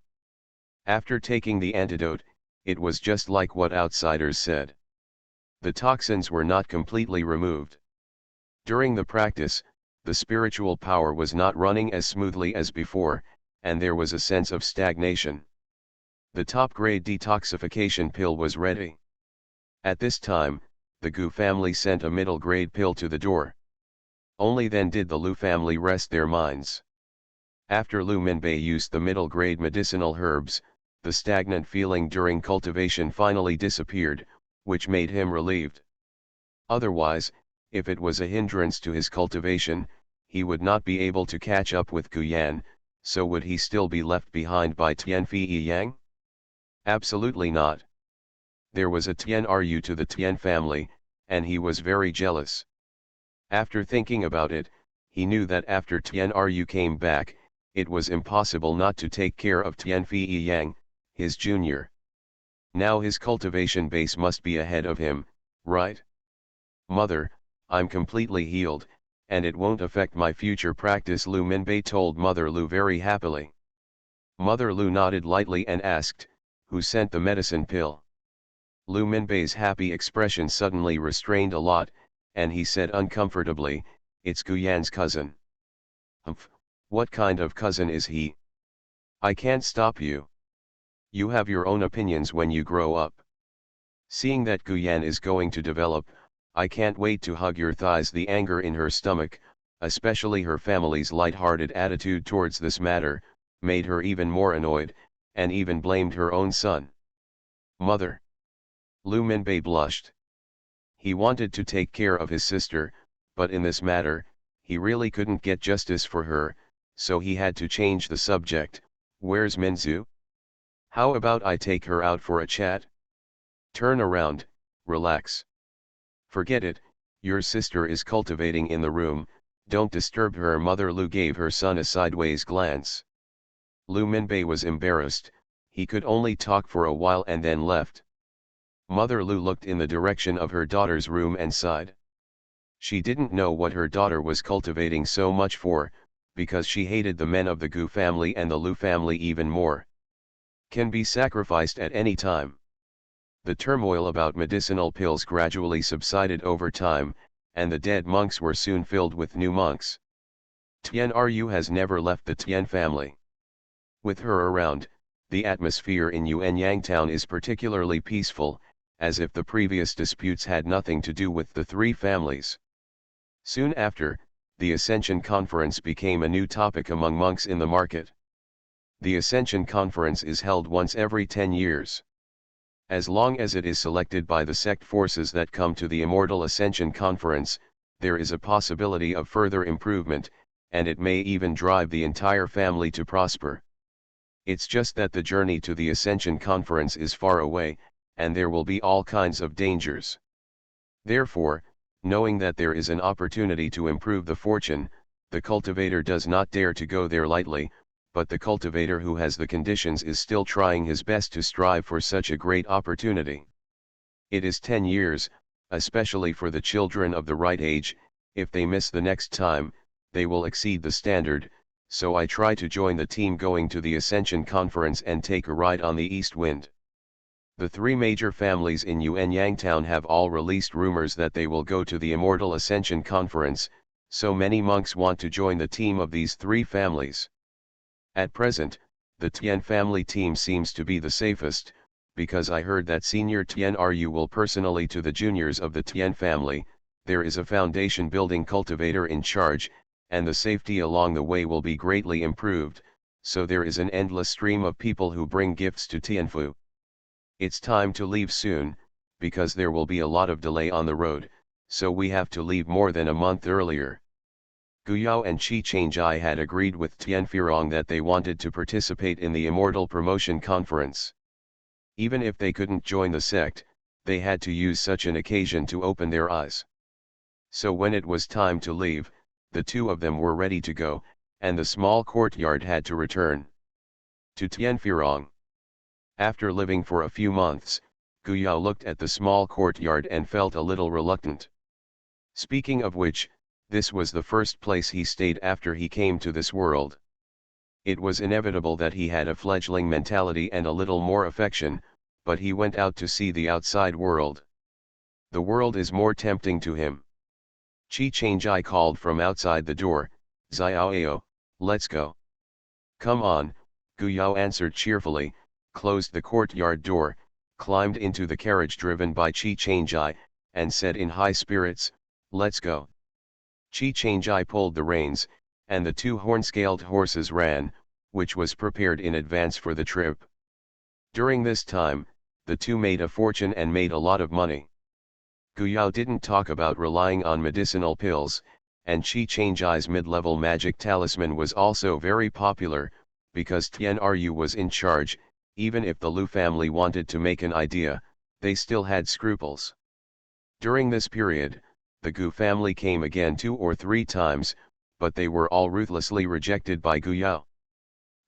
After taking the antidote, it was just like what outsiders said. The toxins were not completely removed. During the practice, the spiritual power was not running as smoothly as before, and there was a sense of stagnation. The top-grade detoxification pill was ready. At this time, the Gu family sent a middle-grade pill to the door. Only then did the Lu family rest their minds. After Lu Minbei used the middle-grade medicinal herbs, the stagnant feeling during cultivation finally disappeared, which made him relieved. Otherwise, if it was a hindrance to his cultivation, he would not be able to catch up with Guyan, so would he still be left behind by Tianfi Yang? Absolutely not. There was a Tianru to the Tian family, and he was very jealous. After thinking about it, he knew that after Tianru came back, it was impossible not to take care of Tianfi Yang, his junior. Now his cultivation base must be ahead of him, right? Mother, I'm completely healed, and it won't affect my future practice, Lu Minbei told Mother Lu very happily. Mother Lu nodded lightly and asked, who sent the medicine pill? Lu Minbei's happy expression suddenly restrained a lot, and he said uncomfortably, it's Guyan's cousin. Humph, what kind of cousin is he? I can't stop you. You have your own opinions when you grow up. Seeing that Guyan is going to develop, I can't wait to hug your thighs. The anger in her stomach, especially her family's light-hearted attitude towards this matter, made her even more annoyed, and even blamed her own son. Mother. Lu Minbei blushed. He wanted to take care of his sister, but in this matter, he really couldn't get justice for her, so he had to change the subject. Where's Minzu? How about I take her out for a chat? Turn around, relax. Forget it, your sister is cultivating in the room, don't disturb her. Mother Lu gave her son a sideways glance. Lu Minbei was embarrassed, he could only talk for a while and then left. Mother Lu looked in the direction of her daughter's room and sighed. She didn't know what her daughter was cultivating so much for, because she hated the men of the Gu family and the Lu family even more. Can be sacrificed at any time. The turmoil about medicinal pills gradually subsided over time, and the dead monks were soon filled with new monks. Tianru has never left the Tian family. With her around, the atmosphere in Yuanyang town is particularly peaceful, as if the previous disputes had nothing to do with the three families. Soon after, the Ascension Conference became a new topic among monks in the market. The Ascension Conference is held once every 10 years. As long as it is selected by the sect forces that come to the Immortal Ascension Conference, there is a possibility of further improvement, and it may even drive the entire family to prosper. It's just that the journey to the Ascension Conference is far away, and there will be all kinds of dangers. Therefore, knowing that there is an opportunity to improve the fortune, the cultivator does not dare to go there lightly, but the cultivator who has the conditions is still trying his best to strive for such a great opportunity. It is 10 years, especially for the children of the right age. If they miss the next time, they will exceed the standard, so I try to join the team going to the Ascension Conference and take a ride on the East Wind. The three major families in Yuanyang town have all released rumors that they will go to the Immortal Ascension Conference, so many monks want to join the team of these three families. At present, the Tian family team seems to be the safest, because I heard that Senior Tianru will personally to the juniors of the Tian family. There is a foundation building cultivator in charge, and the safety along the way will be greatly improved, so there is an endless stream of people who bring gifts to Tianfu. It's time to leave soon, because there will be a lot of delay on the road, so we have to leave more than a month earlier. Guyao and Qi Changjai had agreed with Tian Firong that they wanted to participate in the Immortal Promotion Conference. Even if they couldn't join the sect, they had to use such an occasion to open their eyes. So when it was time to leave, the two of them were ready to go, and the small courtyard had to return to Tian Firong. After living for a few months, Guyao looked at the small courtyard and felt a little reluctant. Speaking of which, this was the first place he stayed after he came to this world. It was inevitable that he had a fledgling mentality and a little more affection, but he went out to see the outside world. The world is more tempting to him. Qi Changjai called from outside the door, "Xiaoao, let's go." "Come on," Guyao answered cheerfully, closed the courtyard door, climbed into the carriage driven by Qi Changjai, and said in high spirits, "Let's go." Qi Changjai pulled the reins, and the two horn-scaled horses ran, which was prepared in advance for the trip. During this time, the two made a fortune and made a lot of money. Guyao didn't talk about relying on medicinal pills, and Qi Changjai's mid-level magic talisman was also very popular, because Tian Ru was in charge. Even if the Lu family wanted to make an idea, they still had scruples. During this period, the Gu family came again 2 or 3 times, but they were all ruthlessly rejected by Guyao.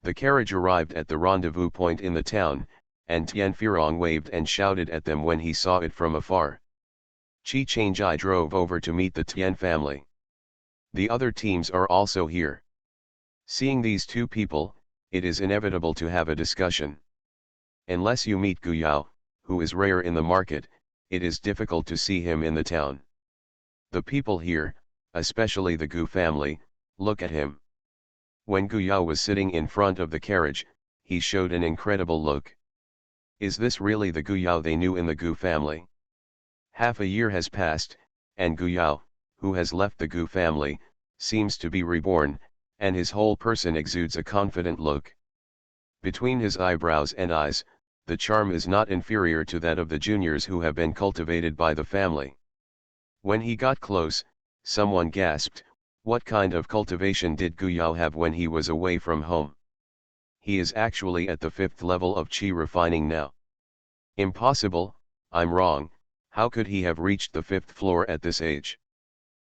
The carriage arrived at the rendezvous point in the town, and Tian Firong waved and shouted at them when he saw it from afar. Qi Changjai drove over to meet the Tian family. "The other teams are also here." Seeing these two people, it is inevitable to have a discussion. Unless you meet Guyao, who is rare in the market, it is difficult to see him in the town. The people here, especially the Gu family, look at him. When Guyao was sitting in front of the carriage, he showed an incredible look. Is this really the Guyao they knew in the Gu family? Half a year has passed, and Guyao, who has left the Gu family, seems to be reborn, and his whole person exudes a confident look. Between his eyebrows and eyes, the charm is not inferior to that of the juniors who have been cultivated by the family. When he got close, someone gasped, "What kind of cultivation did Guyao have when he was away from home? He is actually at the 5th level of Qi refining now." "Impossible, I'm wrong, how could he have reached the 5th floor at this age?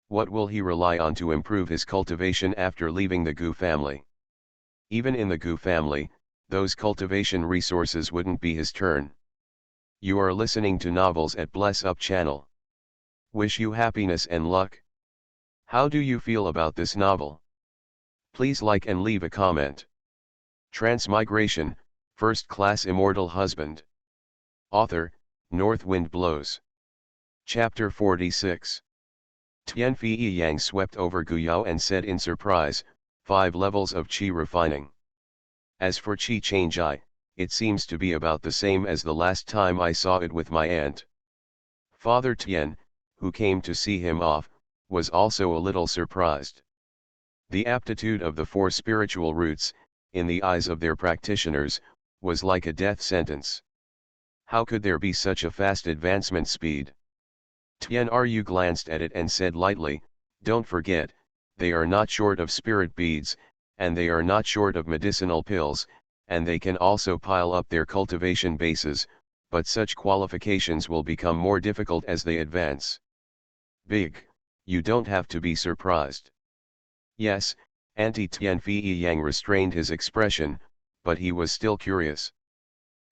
What will he rely on to improve his cultivation after leaving the Gu family? Even in the Gu family, those cultivation resources wouldn't be his turn." You are listening to Novels at Bless Up channel. Wish you happiness and luck. How do you feel about this novel? Please like and leave a comment. Transmigration, First Class Immortal Husband. Author, North Wind Blows. Chapter 46. Tian Fei Yang swept over Guyao and said in surprise, 5 levels of Qi refining. As for Qi Changjai, it seems to be about the same as the last time I saw it with my aunt. Father Tian, who came to see him off, was also a little surprised. The aptitude of the 4 spiritual roots, in the eyes of their practitioners, was like a death sentence. How could there be such a fast advancement speed? Tian Ru glanced at it and said lightly, "Don't forget, they are not short of spirit beads, and they are not short of medicinal pills, and they can also pile up their cultivation bases, but such qualifications will become more difficult as they advance." "Big, you don't have to be surprised." Yes, Auntie Tian Fei Yang restrained his expression, but he was still curious.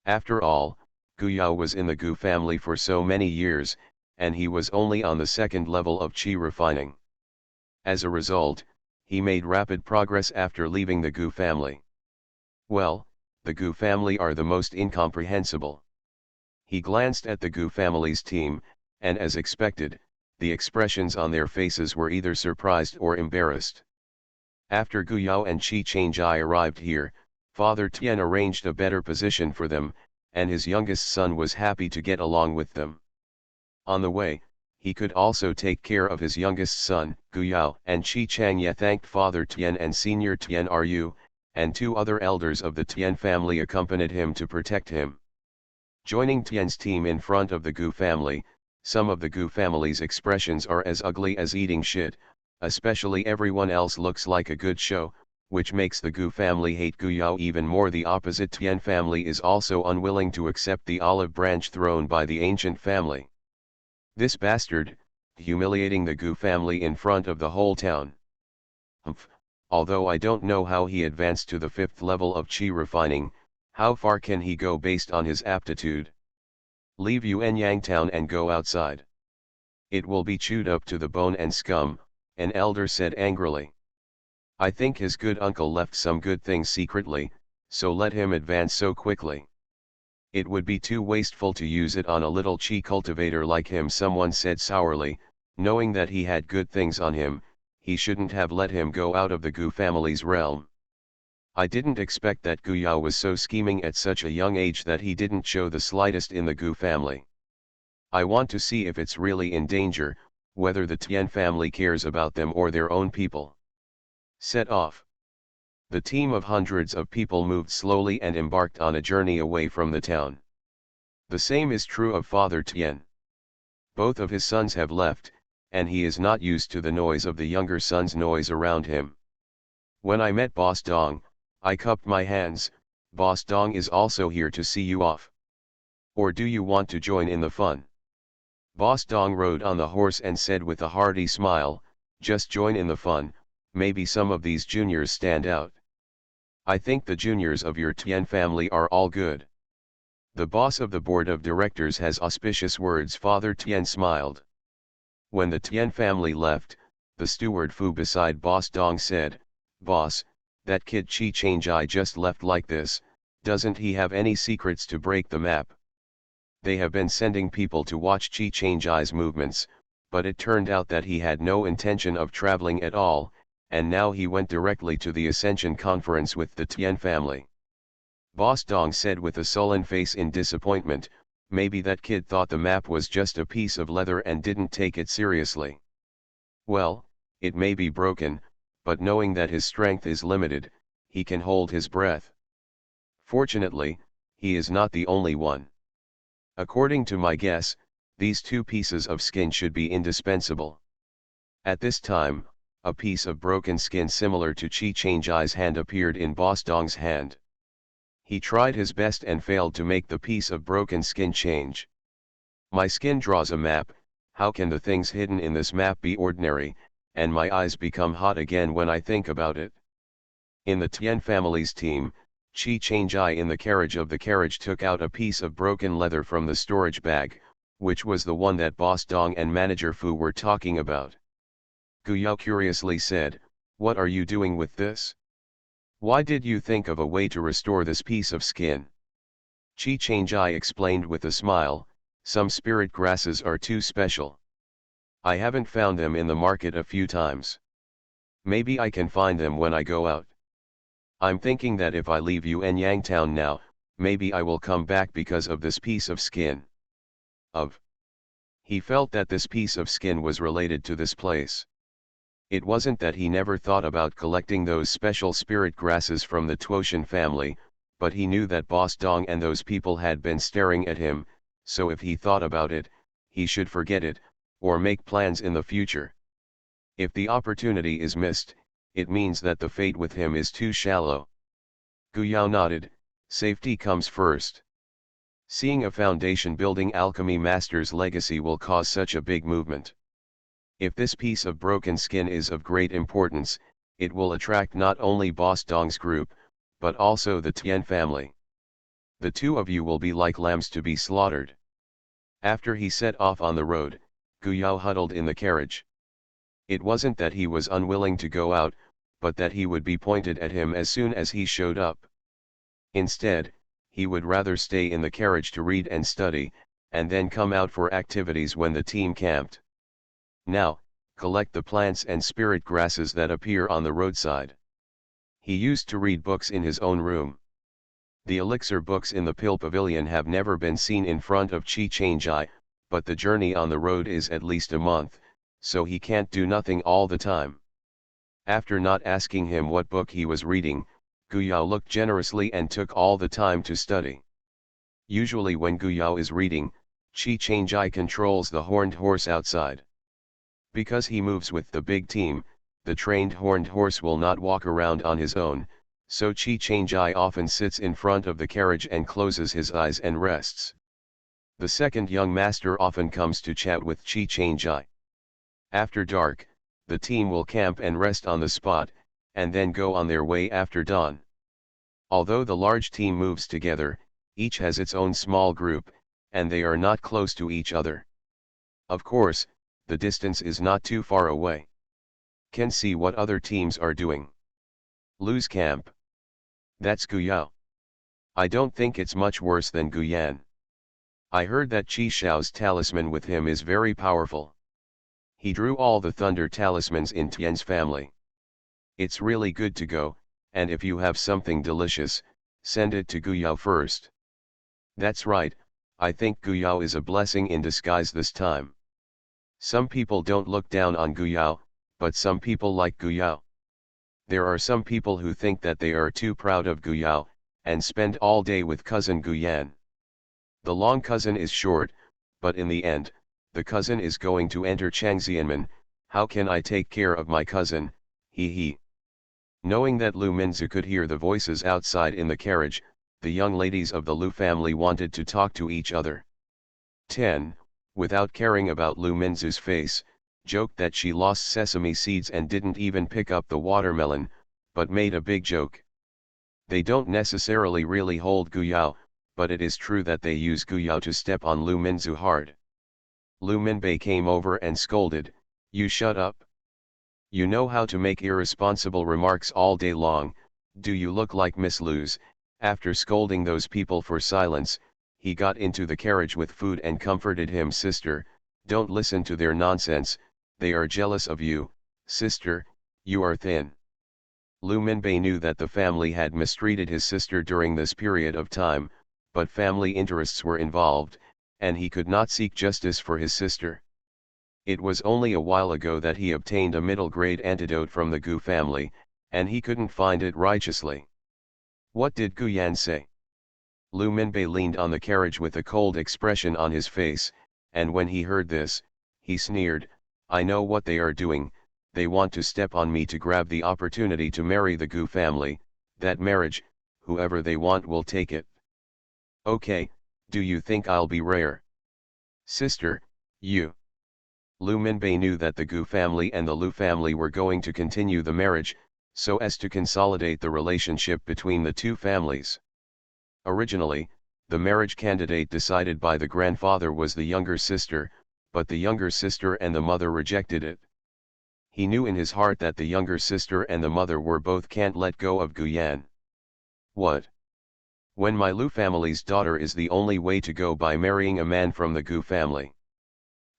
After all, Guyao was in the Gu family for so many years, and he was only on the 2nd level of Qi refining. As a result, he made rapid progress after leaving the Gu family. Well, the Gu family are the most incomprehensible. He glanced at the Gu family's team, and as expected, the expressions on their faces were either surprised or embarrassed. After Guyao and Qi Changjai arrived here, Father Tian arranged a better position for them, and his youngest son was happy to get along with them. On the way, he could also take care of his youngest son, Guyao, and Qi Changye thanked Father Tian and Senior Tian Ru, and 2 other elders of the Tian family accompanied him to protect him. Joining Tian's team in front of the Gu family, some of the Gu family's expressions are as ugly as eating shit, Especially everyone else looks like a good show, which makes the Gu family hate Gu Yao even more. The opposite Tian family is also unwilling to accept the olive branch thrown by the ancient family. This bastard, humiliating the Gu family in front of the whole town. Humph, although I don't know how he advanced to the 5th level of Qi refining, how far can he go based on his aptitude? Leave Yuanyang town and go outside. It will be chewed up to the bone and scum, an elder said angrily. I think his good uncle left some good things secretly, so let him advance so quickly. It would be too wasteful to use it on a little Qi cultivator like him, someone said sourly. Knowing that he had good things on him, he shouldn't have let him go out of the Gu family's realm. I didn't expect that Gu Yao was so scheming at such a young age that he didn't show the slightest in the Gu family. I want to see if it's really in danger, whether the Tian family cares about them or their own people. Set off. The team of hundreds of people moved slowly and embarked on a journey away from the town. The same is true of Father Tian. Both of his sons have left, and he is not used to the noise of the younger son's noise around him. When I met Boss Dong, I cupped my hands. Boss Dong is also here to see you off. Or do you want to join in the fun? Boss Dong rode on the horse and said with a hearty smile, just join in the fun, maybe some of these juniors stand out. I think the juniors of your Tian family are all good. The boss of the board of directors has auspicious words. Father Tian smiled. When the Tian family left, the steward Fu beside Boss Dong said, Boss, that kid Chi Changjai just left like this, doesn't he have any secrets to break the map? They have been sending people to watch Chi Changjai's movements, but it turned out that he had no intention of traveling at all, and now he went directly to the Ascension Conference with the Tian family. Boss Dong said with a sullen face in disappointment, maybe that kid thought the map was just a piece of leather and didn't take it seriously. Well, it may be broken, but knowing that his strength is limited, he can hold his breath. Fortunately, he is not the only one. According to my guess, these 2 pieces of skin should be indispensable. At this time, a piece of broken skin similar to Chi Changjai's hand appeared in Boss Dong's hand. He tried his best and failed to make the piece of broken skin change. My skin draws a map, how can the things hidden in this map be ordinary, and my eyes become hot again when I think about it. In the Tian family's team, Chi Changjai in the carriage took out a piece of broken leather from the storage bag, which was the one that Boss Dong and Manager Fu were talking about. Gu Yao curiously said, what are you doing with this? Why did you think of a way to restore this piece of skin? Chi Changjai explained with a smile, some spirit grasses are too special. I haven't found them in the market a few times. Maybe I can find them when I go out. I'm thinking that if I leave Yuanyang town now, maybe I will come back because of this piece of skin. He felt that this piece of skin was related to this place. It wasn't that he never thought about collecting those special spirit grasses from the Tuoshan family, but he knew that Boss Dong and those people had been staring at him, so if he thought about it, he should forget it, or make plans in the future. If the opportunity is missed, it means that the fate with him is too shallow. Gu Yao nodded, safety comes first. Seeing a foundation building alchemy master's legacy will cause such a big movement. If this piece of broken skin is of great importance, it will attract not only Boss Dong's group, but also the Tian family. The 2 of you will be like lambs to be slaughtered. After he set off on the road, Gu Yao huddled in the carriage. It wasn't that he was unwilling to go out, but that he would be pointed at him as soon as he showed up. Instead, he would rather stay in the carriage to read and study, and then come out for activities when the team camped. Now, collect the plants and spirit grasses that appear on the roadside. He used to read books in his own room. The elixir books in the Pill Pavilion have never been seen in front of Chi Changjai, but the journey on the road is at least a month, so he can't do nothing all the time. After not asking him what book he was reading, Gu Yao looked generously and took all the time to study. Usually when Gu Yao is reading, Chi Changjai controls the horned horse outside. Because he moves with the big team, the trained horned horse will not walk around on his own, so Chi Chang-ji often sits in front of the carriage and closes his eyes and rests. The second young master often comes to chat with Chi Chang-ji. After dark, the team will camp and rest on the spot, and then go on their way after dawn. Although the large team moves together, each has its own small group, and they are not close to each other. Of course, the distance is not too far away. Can see what other teams are doing. Lose camp. That's Guyao. I don't think it's much worse than Guyan. I heard that Chi Xiao's talisman with him is very powerful. He drew all the thunder talismans in Tian's family. It's really good to go, and if you have something delicious, send it to Guyao first. That's right, I think Guyao is a blessing in disguise this time. Some people don't look down on Guyao, but some people like Guyao. There are some people who think that they are too proud of Guyao, and spend all day with cousin Guyan. The long cousin is short, but in the end, the cousin is going to enter Changxianmen. How can I take care of my cousin, he. Knowing that Lu Minzu could hear the voices outside in the carriage, the young ladies of the Lu family wanted to talk to each other. 10. Without caring about Lu Minzu's face, joked that she lost sesame seeds and didn't even pick up the watermelon, but made a big joke. They don't necessarily really hold Guyao, but it is true that they use Guyao to step on Lu Minzu hard. Lu Minbei came over and scolded, "You shut up. You know how to make irresponsible remarks all day long, do you look like Miss Lu's?" After scolding those people for silence, he got into the carriage with food and comforted him. "Sister, don't listen to their nonsense, they are jealous of you, sister, you are thin." Lu Minbei knew that the family had mistreated his sister during this period of time, but family interests were involved, and he could not seek justice for his sister. It was only a while ago that he obtained a middle-grade antidote from the Gu family, and he couldn't find it righteously. What did Guyan say? Lu Minbei leaned on the carriage with a cold expression on his face, and when he heard this, he sneered, "I know what they are doing, they want to step on me to grab the opportunity to marry the Gu family, that marriage, whoever they want will take it. Okay, do you think I'll be rare? Sister, you." Lu Minbei knew that the Gu family and the Lu family were going to continue the marriage, so as to consolidate the relationship between the two families. Originally, the marriage candidate decided by the grandfather was the younger sister, but the younger sister and the mother rejected it. He knew in his heart that the younger sister and the mother were both can't let go of Guyan. What? When my Lu family's daughter is the only way to go by marrying a man from the Gu family.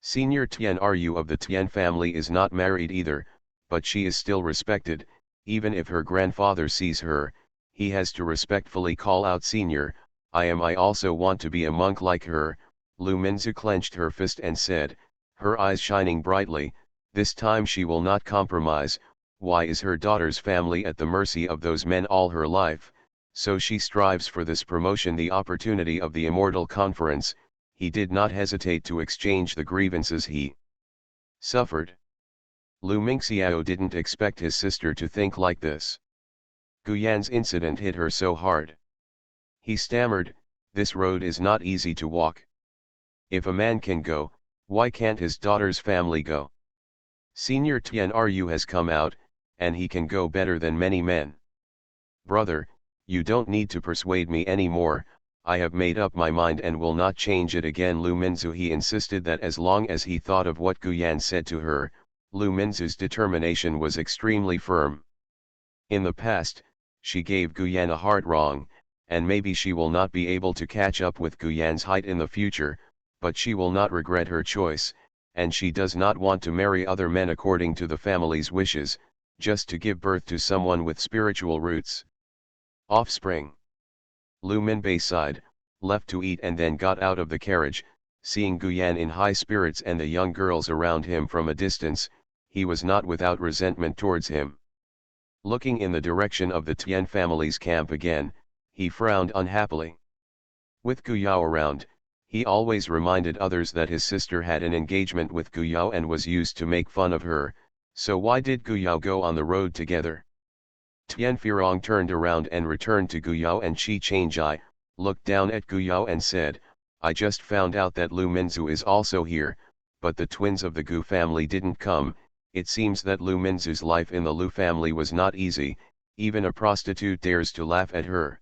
Senior Tian Ru of the Tian family is not married either, but she is still respected, even if her grandfather sees her, he has to respectfully call out Senior, I also want to be a monk like her." Lu Minzu clenched her fist and said, her eyes shining brightly, "This time she will not compromise. Why is her daughter's family at the mercy of those men all her life? So she strives for this promotion, the opportunity of the Immortal Conference." He did not hesitate to exchange the grievances he suffered. Lu Mingxiao didn't expect his sister to think like this. Guyan's incident hit her so hard. He stammered, "This road is not easy to walk. If a man can go, why can't his daughter's family go? Senior Tian Ru has come out, and he can go better than many men. Brother, you don't need to persuade me anymore, I have made up my mind and will not change it again." Lu Minzu he insisted that as long as he thought of what Guyan said to her, Lu Minzu's determination was extremely firm. In the past, she gave Guyan a heart wrong, and maybe she will not be able to catch up with Guyan's height in the future, but she will not regret her choice, and she does not want to marry other men according to the family's wishes, just to give birth to someone with spiritual roots. Offspring. Lu Minbei sighed, left to eat and then got out of the carriage. Seeing Guyan in high spirits and the young girls around him from a distance, he was not without resentment towards him. Looking in the direction of the Tian family's camp again, he frowned unhappily. With Guyao around, He always reminded others that his sister had an engagement with Guyao and was used to make fun of her, so why did Guyao go on the road together? Tian Firong turned around and returned to Guyao and Qi Changjai, looked down at Guyao and said, I just found out that Lu Minzu is also here, but the twins of the Gu family didn't come. It seems that Lu Minzu's life in the Lu family was not easy, even a prostitute dares to laugh at her.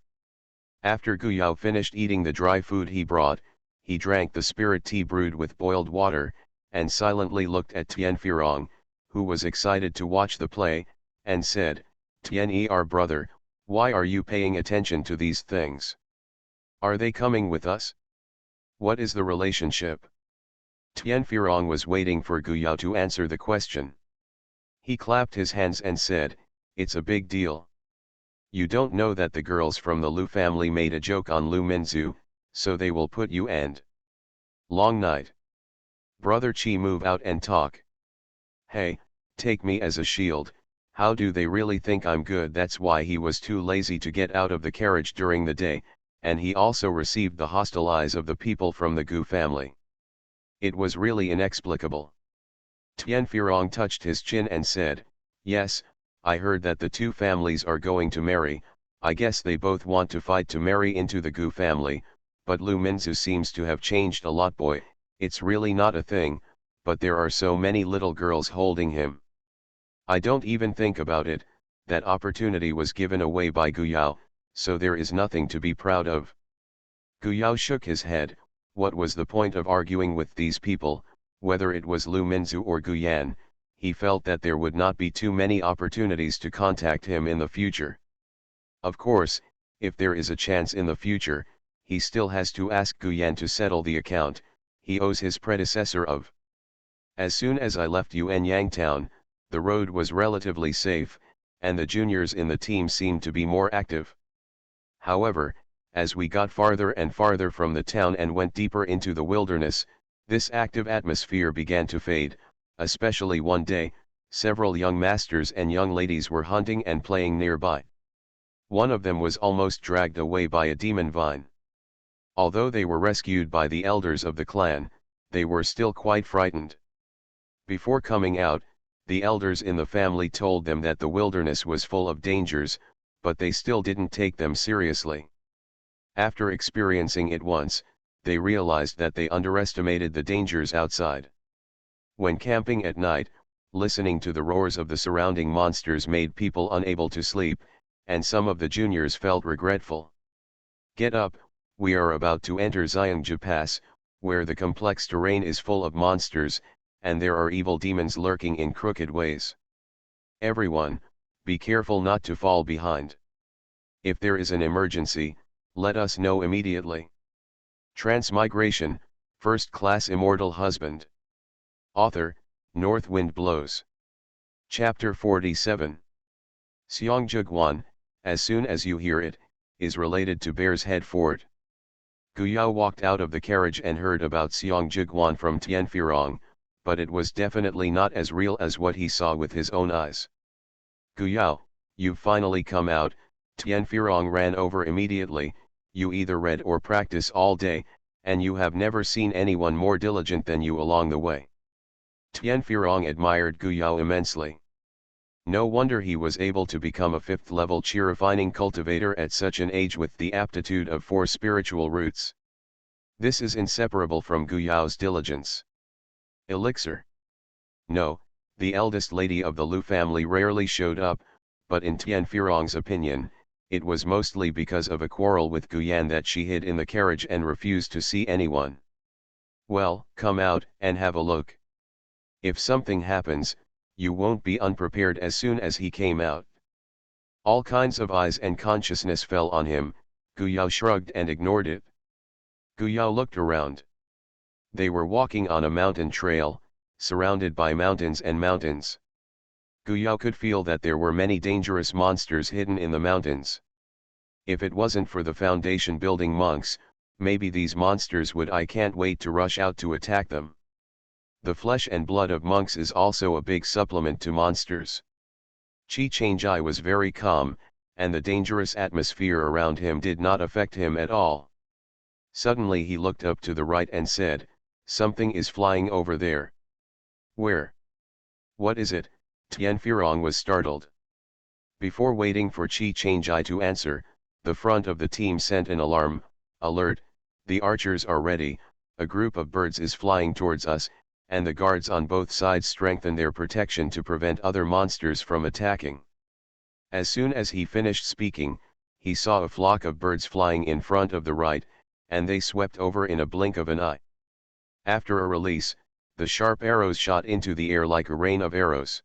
After Guyao finished eating the dry food he brought, he drank the spirit tea brewed with boiled water, and silently looked at Tian Firong, who was excited to watch the play, and said, Tian brother, why are you paying attention to these things? Are they coming with us? What is the relationship? Tian Firong was waiting for Guyao to answer the question. He clapped his hands and said, it's a big deal. You don't know that the girls from the Lu family made a joke on Lu Minzu, so they will put you and long night. Brother Chi, move out and talk. Hey, take me as a shield. How do they really think I'm good? That's why he was too lazy to get out of the carriage during the day, and he also received the hostile eyes of the people from the Gu family. It was really inexplicable. Tian Firong touched his chin and said, yes, I heard that the two families are going to marry. I guess they both want to fight to marry into the Gu family, but Lu Minzu seems to have changed a lot. Boy, it's really not a thing, but there are so many little girls holding him. I don't even think about it, that opportunity was given away by Guyao, so there is nothing to be proud of. Guyao shook his head. What was the point of arguing with these people? Whether it was Lu Minzu or Guyan, he felt that there would not be too many opportunities to contact him in the future. Of course, if there is a chance in the future, he still has to ask Guyan to settle the account he owes his predecessor of. As soon as I left Yuanyang town, the road was relatively safe, and the juniors in the team seemed to be more active. However, as we got farther and farther from the town and went deeper into the wilderness, this active atmosphere began to fade. Especially one day, several young masters and young ladies were hunting and playing nearby. One of them was almost dragged away by a demon vine. Although they were rescued by the elders of the clan, they were still quite frightened. Before coming out, the elders in the family told them that the wilderness was full of dangers, but they still didn't take them seriously. After experiencing it once, they realized that they underestimated the dangers outside. When camping at night, listening to the roars of the surrounding monsters made people unable to sleep, and some of the juniors felt regretful. Get up, we are about to enter Xiangju Pass, where the complex terrain is full of monsters, and there are evil demons lurking in crooked ways. Everyone, be careful not to fall behind. If there is an emergency, let us know immediately. Transmigration, First Class Immortal Husband. Author, North Wind Blows. Chapter 47. Xiangjiguan, as soon as you hear it, is related to Bear's Head Fort. Guyao walked out of the carriage and heard about Xiangjiguan from Tian Firong, but it was definitely not as real as what he saw with his own eyes. Guyao, you've finally come out. Tian Firong ran over immediately. You either read or practice all day, and you have never seen anyone more diligent than you along the way. Tian Firong admired Guyao immensely. No wonder he was able to become a 5th-level chi refining cultivator at such an age with the aptitude of 4 spiritual roots. This is inseparable from Guyao's diligence. Elixir. No, the eldest lady of the Lu family rarely showed up, but in Tian Firong's opinion, it was mostly because of a quarrel with Guyan that she hid in the carriage and refused to see anyone. Well, come out and have a look. If something happens, you won't be unprepared. As soon as he came out, all kinds of eyes and consciousness fell on him. Guyao shrugged and ignored it. Guyao looked around. They were walking on a mountain trail, surrounded by mountains and mountains. Guyao could feel that there were many dangerous monsters hidden in the mountains. If it wasn't for the foundation building monks, maybe these monsters would. I can't wait to rush out to attack them. The flesh and blood of monks is also a big supplement to monsters. Qi Changjai was very calm, and the dangerous atmosphere around him did not affect him at all. Suddenly he looked up to the right and said, "Something is flying over there." "Where? What is it?" Tian Firong was startled. Before waiting for Qi Changjai to answer, the front of the team sent an alarm, "Alert, the archers are ready, a group of birds is flying towards us," and the guards on both sides strengthened their protection to prevent other monsters from attacking. As soon as he finished speaking, he saw a flock of birds flying in front of the right, and they swept over in a blink of an eye. After a release, the sharp arrows shot into the air like a rain of arrows.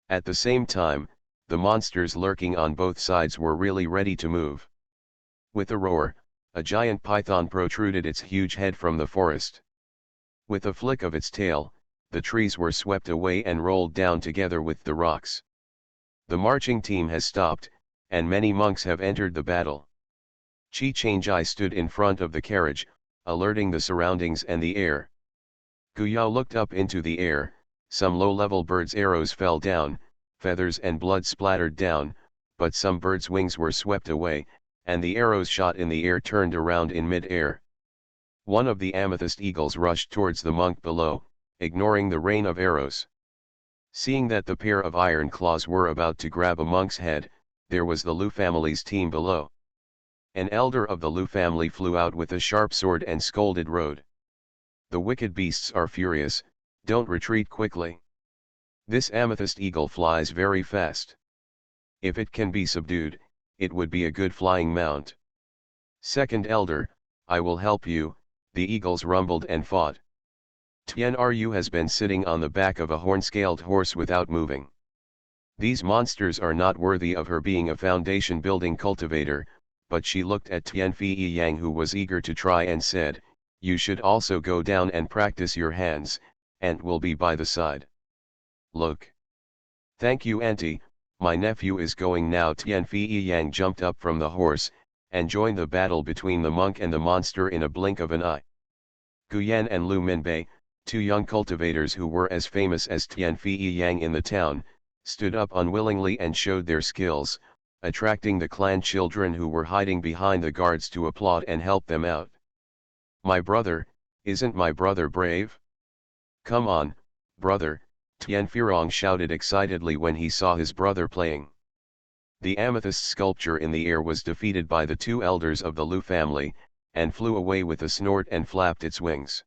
At the same time, the monsters lurking on both sides were really ready to move. With a roar, a giant python protruded its huge head from the forest. With a flick of its tail, the trees were swept away and rolled down together with the rocks. The marching team has stopped, and many monks have entered the battle. Qi Changjai stood in front of the carriage, alerting the surroundings and the air. Guyao looked up into the air, some low-level birds' arrows fell down, feathers and blood splattered down, but some birds' wings were swept away, and the arrows shot in the air turned around in mid-air. One of the amethyst eagles rushed towards the monk below, ignoring the rain of arrows. Seeing that the pair of iron claws were about to grab a monk's head, there was the Lu family's team below. An elder of the Lu family flew out with a sharp sword and scolded Road. "The wicked beasts are furious, don't retreat quickly. This amethyst eagle flies very fast. If it can be subdued, it would be a good flying mount." "Second elder, I will help you," the eagles rumbled and fought. Tian Ru has been sitting on the back of a horn-scaled horse without moving. These monsters are not worthy of her being a foundation-building cultivator, but she looked at Tian Fei Yang, who was eager to try, and said, "You should also go down and practice your hands, and will be by the side." "Look." "Thank you, auntie, my nephew is going now." Tian Fei Yang jumped up from the horse, and joined the battle between the monk and the monster in a blink of an eye. Guyan and Lu Minbei, two young cultivators who were as famous as Tian Fei Yang in the town, stood up unwillingly and showed their skills, attracting the clan children who were hiding behind the guards to applaud and help them out. "My brother, isn't my brother brave? Come on, brother," Tian Firong shouted excitedly when he saw his brother playing. The amethyst sculpture in the air was defeated by the two elders of the Lu family, and flew away with a snort and flapped its wings.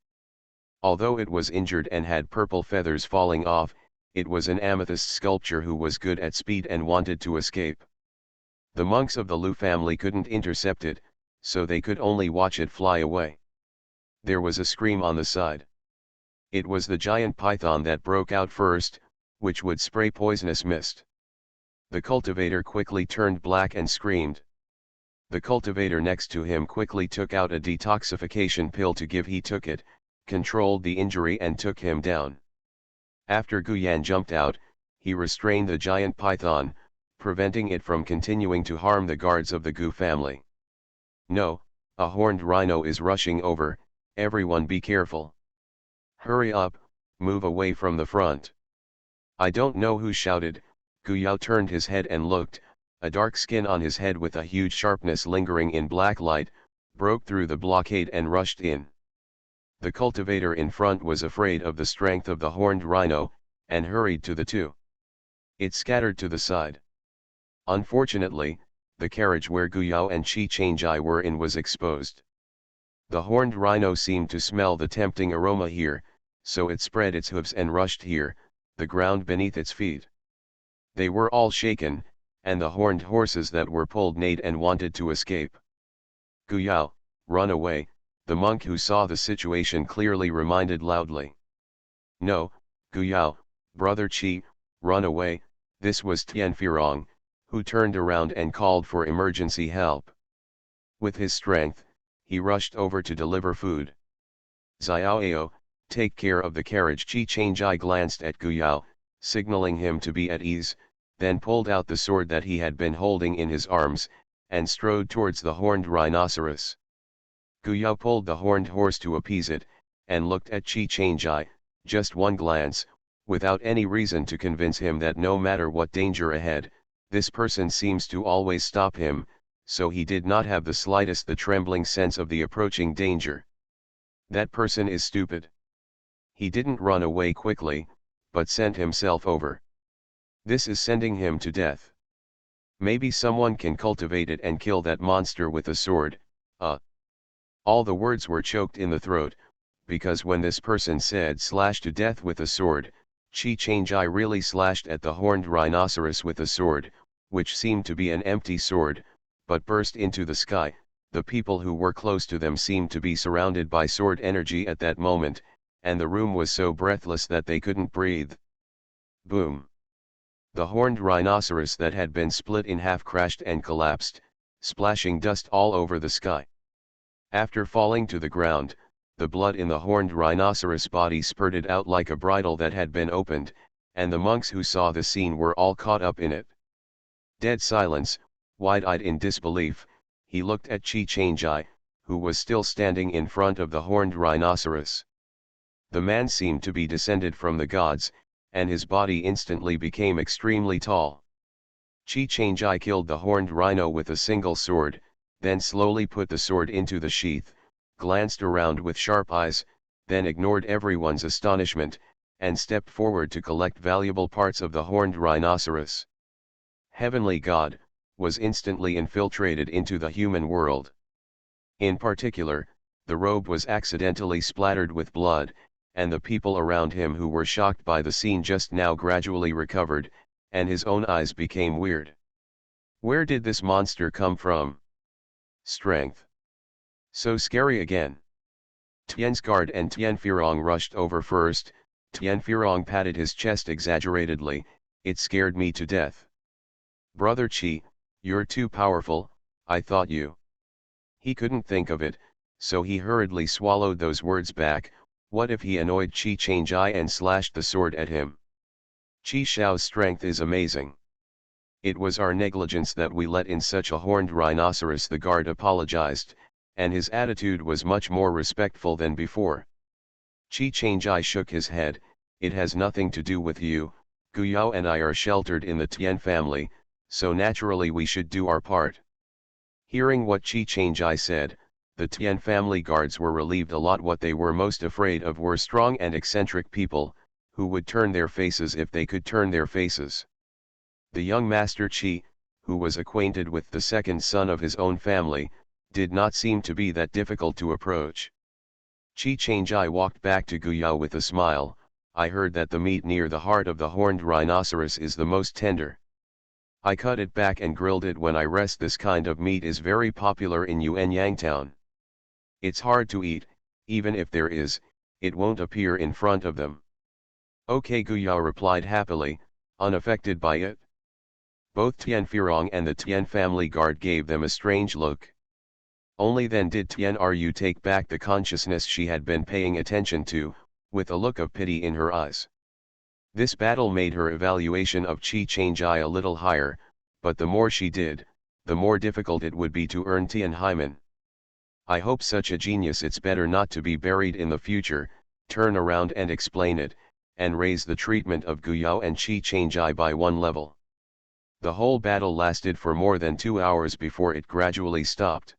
Although it was injured and had purple feathers falling off, it was an amethyst sculpture who was good at speed and wanted to escape. The monks of the Lu family couldn't intercept it, so they could only watch it fly away. There was a scream on the side. It was the giant python that broke out first, which would spray poisonous mist. The cultivator quickly turned black and screamed. The cultivator next to him quickly took out a detoxification pill to give. He took it, controlled the injury and took him down. After Guyan jumped out, he restrained the giant python, preventing it from continuing to harm the guards of the Gu family. "No, a horned rhino is rushing over, everyone be careful. Hurry up, move away from the front." I don't know who shouted. Guyao turned his head and looked. A dark skin on his head with a huge sharpness lingering in black light, broke through the blockade and rushed in. The cultivator in front was afraid of the strength of the horned rhino, and hurried to the two. It scattered to the side. Unfortunately, the carriage where Guyao and Qi Changjai were in was exposed. The horned rhino seemed to smell the tempting aroma here, so it spread its hooves and rushed here, the ground beneath its feet. They were all shaken, and the horned horses that were pulled neighed and wanted to escape. "Guyao, run away," the monk who saw the situation clearly reminded loudly. "No, Guyao, brother Qi, run away." This was Tian Firong, who turned around and called for emergency help. With his strength, he rushed over to deliver food. "Xiaoao, take care of the carriage." Qi Changjai glanced at Guyao, signaling him to be at ease, then pulled out the sword that he had been holding in his arms, and strode towards the horned rhinoceros. Guyao pulled the horned horse to appease it, and looked at Qi Changjai, just one glance, without any reason to convince him that no matter what danger ahead, this person seems to always stop him, so he did not have the slightest the trembling sense of the approaching danger. That person is stupid. He didn't run away quickly, but sent himself over. This is sending him to death. Maybe someone can cultivate it and kill that monster with a sword. All the words were choked in the throat, because when this person said slash to death with a sword, Chi really slashed at the horned rhinoceros with a sword, which seemed to be an empty sword, but burst into the sky. The people who were close to them seemed to be surrounded by sword energy at that moment, and the room was so breathless that they couldn't breathe. Boom! The horned rhinoceros that had been split in half crashed and collapsed, splashing dust all over the sky. After falling to the ground, the blood in the horned rhinoceros body spurted out like a bridle that had been opened, and the monks who saw the scene were all caught up in it. Dead silence, wide-eyed in disbelief, he looked at Chi, who was still standing in front of the horned rhinoceros. The man seemed to be descended from the gods, and his body instantly became extremely tall. Chi killed the horned rhino with a single sword, then slowly put the sword into the sheath, glanced around with sharp eyes, then ignored everyone's astonishment, and stepped forward to collect valuable parts of the horned rhinoceros. Heavenly God was instantly infiltrated into the human world. In particular, the robe was accidentally splattered with blood, and the people around him who were shocked by the scene just now gradually recovered, and his own eyes became weird. Where did this monster come from? Strength. So scary again. Tian's guard and Tianfirong rushed over first. Tianfirong patted his chest exaggeratedly. It scared me to death. Brother Qi, you're too powerful, I thought you. He couldn't think of it, so he hurriedly swallowed those words back. What if he annoyed Chi and slashed the sword at him? Qi Shao's strength is amazing. It was our negligence that we let in such a horned rhinoceros. The guard apologized, and his attitude was much more respectful than before. Chi shook his head. It has nothing to do with you. Guyao and I are sheltered in the Tian family, so naturally we should do our part. Hearing what Chi said, the Tian family guards were relieved a lot. What they were most afraid of were strong and eccentric people, who would turn their faces if they could turn their faces. The young Master Qi, who was acquainted with the second son of his own family, did not seem to be that difficult to approach. Chi walked back to Guyao with a smile. I heard that the meat near the heart of the horned rhinoceros is the most tender. I cut it back and grilled it when I rest. This kind of meat is very popular in Yuanyang town. It's hard to eat, even if there is, it won't appear in front of them. Okay, Guyao replied happily, unaffected by it. Both Tianfirong and the Tian family guard gave them a strange look. Only then did Tianru take back the consciousness she had been paying attention to, with a look of pity in her eyes. This battle made her evaluation of Chi a little higher, but the more she did, the more difficult it would be to earn Tianhaimen. I hope such a genius it's better not to be buried in the future. Turn around and explain it, and raise the treatment of Guyao and Chi by one level. The whole battle lasted for more than 2 hours before it gradually stopped.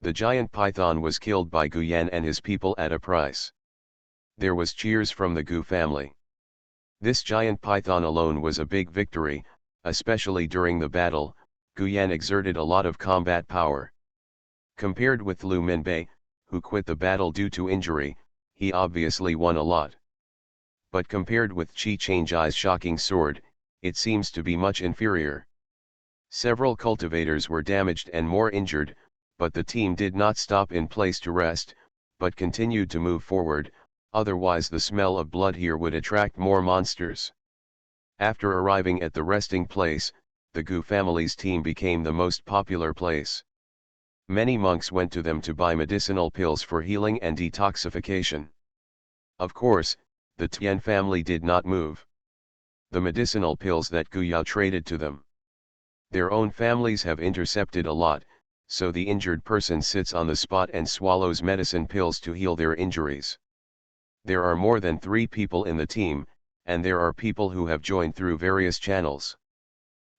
The giant python was killed by Guyan and his people at a price. There was cheers from the Gu family. This giant python alone was a big victory, especially during the battle. Guyan exerted a lot of combat power. Compared with Lu Minbei, who quit the battle due to injury, he obviously won a lot. But compared with Chi shocking sword, it seems to be much inferior. Several cultivators were damaged and more injured, but the team did not stop in place to rest, but continued to move forward, otherwise the smell of blood here would attract more monsters. After arriving at the resting place, the Gu family's team became the most popular place. Many monks went to them to buy medicinal pills for healing and detoxification. Of course, the Tian family did not move. The medicinal pills that Guyao traded to them. Their own families have intercepted a lot, so the injured person sits on the spot and swallows medicine pills to heal their injuries. There are more than 3 people in the team, and there are people who have joined through various channels.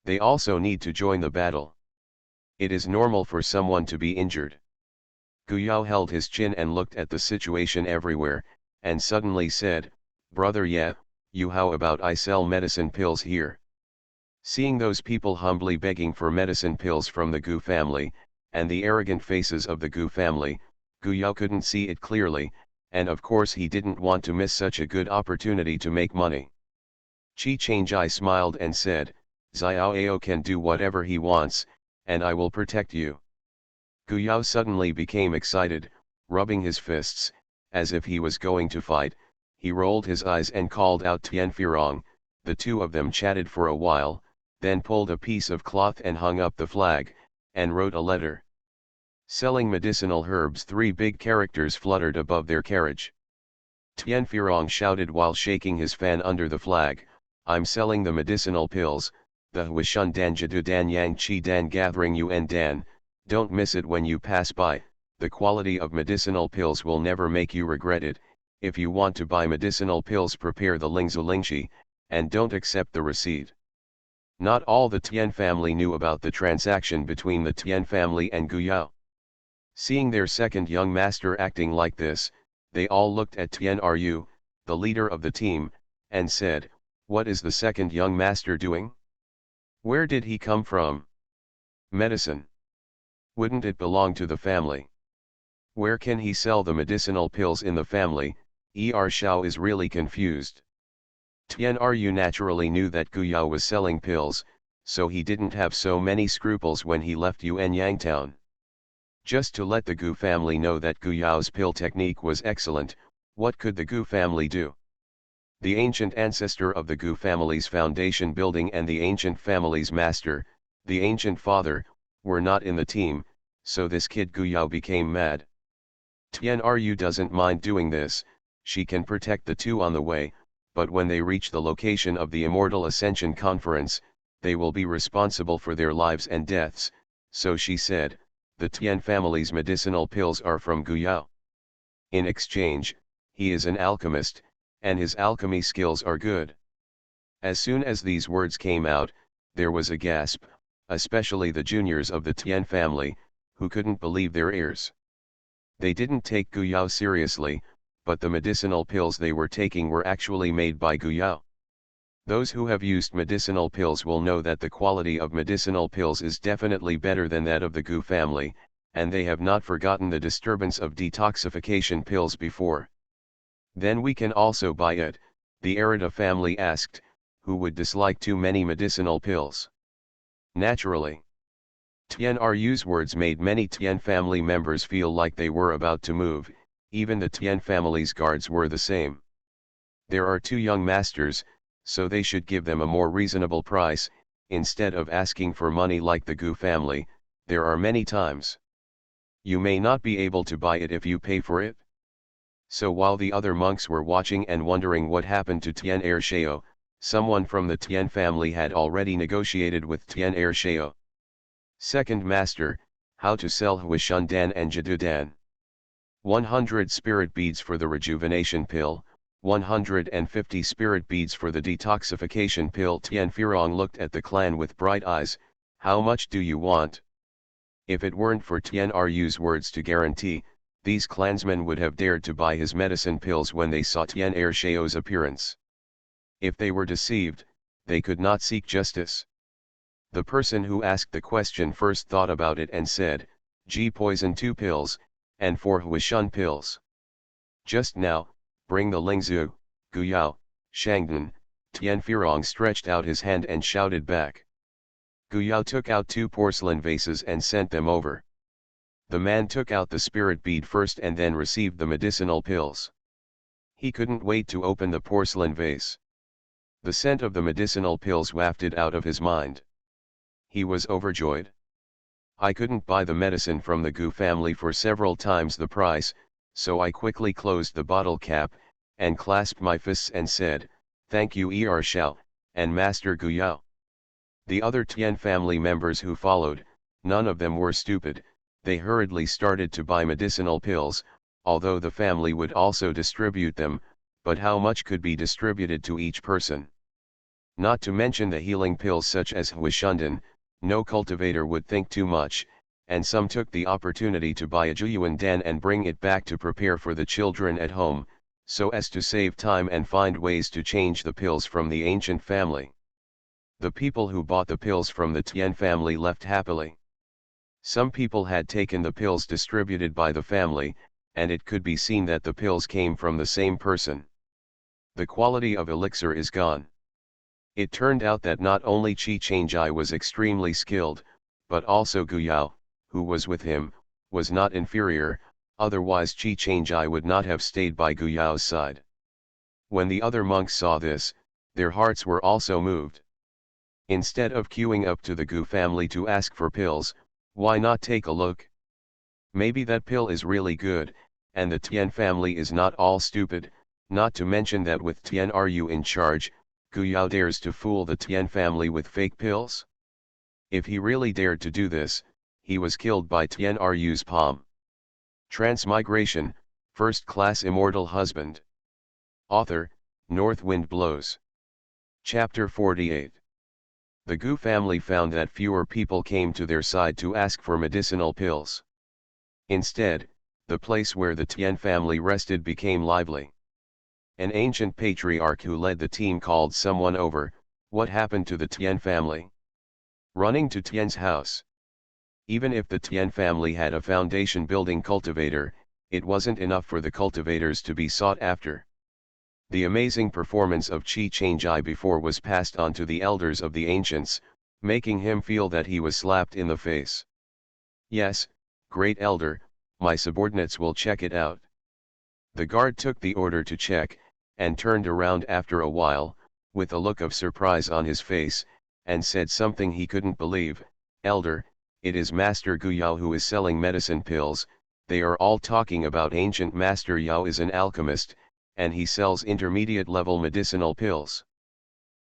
They also need to join the battle. It is normal for someone to be injured. Guyao held his chin and looked at the situation everywhere, and suddenly said, "Brother, yeah, you how about I sell medicine pills here?" Seeing those people humbly begging for medicine pills from the Gu family, and the arrogant faces of the Gu family, Guyao couldn't see it clearly, and of course he didn't want to miss such a good opportunity to make money. Chi Changjai smiled and said, "Xiao can do whatever he wants, and I will protect you." Guyao suddenly became excited, rubbing his fists, as if he was going to fight. He rolled his eyes and called out Tian Firong. The two of them chatted for a while, then pulled a piece of cloth and hung up the flag, and wrote a letter. "Selling medicinal herbs." 3 big characters fluttered above their carriage. Tian Firong shouted while shaking his fan under the flag, "I'm selling the medicinal pills, the Huishun Dan Jadu Dan Yang Chi Dan Gathering Yuan Dan. Don't miss it when you pass by. The quality of medicinal pills will never make you regret it. If you want to buy medicinal pills, prepare the Lingzu Lingxi, and don't accept the receipt." Not all the Tian family knew about the transaction between the Tian family and Guyao. Seeing their second young master acting like this, they all looked at Tian Ru, the leader of the team, and said, "What is the second young master doing? Where did he come from? Medicine. Wouldn't it belong to the family? Where can he sell the medicinal pills in the family?" Shao is really confused. Tian Ru naturally knew that Guyao was selling pills, so he didn't have so many scruples when he left Yuanyang town. Just to let the Gu family know that Guyao's pill technique was excellent, what could the Gu family do? The ancient ancestor of the Gu family's foundation building and the ancient family's master, the ancient father, were not in the team, so this kid Guyao became mad. Tian Ru doesn't mind doing this, she can protect the two on the way, but when they reach the location of the Immortal Ascension Conference, they will be responsible for their lives and deaths, so she said, "The Tian family's medicinal pills are from Guyao. In exchange, he is an alchemist, and his alchemy skills are good." As soon as these words came out, there was a gasp, especially the juniors of the Tian family, who couldn't believe their ears. They didn't take Guyao seriously, but the medicinal pills they were taking were actually made by Guyao. Those who have used medicinal pills will know that the quality of medicinal pills is definitely better than that of the Gu family, and they have not forgotten the disturbance of detoxification pills before. "Then we can also buy it," the Arita family asked, who would dislike too many medicinal pills. Naturally. Tian Ru's words made many Tian family members feel like they were about to move, even the Tian family's guards were the same. There are two young masters, so they should give them a more reasonable price, instead of asking for money like the Gu family. There are many times. You may not be able to buy it if you pay for it. So while the other monks were watching and wondering what happened to Tian Shao, someone from the Tian family had already negotiated with Tian Shao. "Second master, how to sell Huishun Dan and Jadu Dan? 100 spirit beads for the rejuvenation pill, 150 spirit beads for the detoxification pill." Tian Firong looked at the clan with bright eyes. "How much do you want?" If it weren't for Tian Ru's words to guarantee, these clansmen would have dared to buy his medicine pills when they saw Tian Shao's appearance. If they were deceived, they could not seek justice. The person who asked the question first thought about it and said, "G poison 2 pills, and 4 Huishun pills." "Just now, bring the Lingzu, Guyao, Shangdan." Tian Firong stretched out his hand and shouted back. Guyao took out 2 porcelain vases and sent them over. The man took out the spirit bead first and then received the medicinal pills. He couldn't wait to open the porcelain vase. The scent of the medicinal pills wafted out of his mind. He was overjoyed. "I couldn't buy the medicine from the Gu family for several times the price, so I quickly closed the bottle cap, and clasped my fists and said, 'Thank you Shao, and Master Guyao.'" The other Tian family members who followed, none of them were stupid. They hurriedly started to buy medicinal pills, although the family would also distribute them, but how much could be distributed to each person? Not to mention the healing pills such as Huishundan, no cultivator would think too much, and some took the opportunity to buy a Juyuan Dan and bring it back to prepare for the children at home, so as to save time and find ways to change the pills from the ancient family. The people who bought the pills from the Tian family left happily. Some people had taken the pills distributed by the family, and it could be seen that the pills came from the same person. The quality of elixir is gone. It turned out that not only Qi Changjai was extremely skilled, but also Gu Yao, who was with him, was not inferior, otherwise Qi Changjai would not have stayed by Gu Yao's side. When the other monks saw this, their hearts were also moved. Instead of queuing up to the Gu family to ask for pills, why not take a look? Maybe that pill is really good, and the Tian family is not all stupid, not to mention that with Tian Ru in charge, Gu Yao dares to fool the Tian family with fake pills? If he really dared to do this, he was killed by Tian Ru's palm. Transmigration, First Class Immortal Husband. Author, North Wind Blows. Chapter 48. The Gu family found that fewer people came to their side to ask for medicinal pills. Instead, the place where the Tian family rested became lively. An ancient patriarch who led the team called someone over. What happened to the Tian family? Running to Tian's house. Even if the Tian family had a foundation building cultivator, it wasn't enough for the cultivators to be sought after. The amazing performance of Qi Changjai before was passed on to the elders of the ancients, making him feel that he was slapped in the face. Yes, great elder, my subordinates will check it out. The guard took the order to check, and turned around after a while, with a look of surprise on his face, and said something he couldn't believe. Elder, it is Master Gu Yao who is selling medicine pills. They are all talking about ancient Master Yao is an alchemist, and he sells intermediate-level medicinal pills.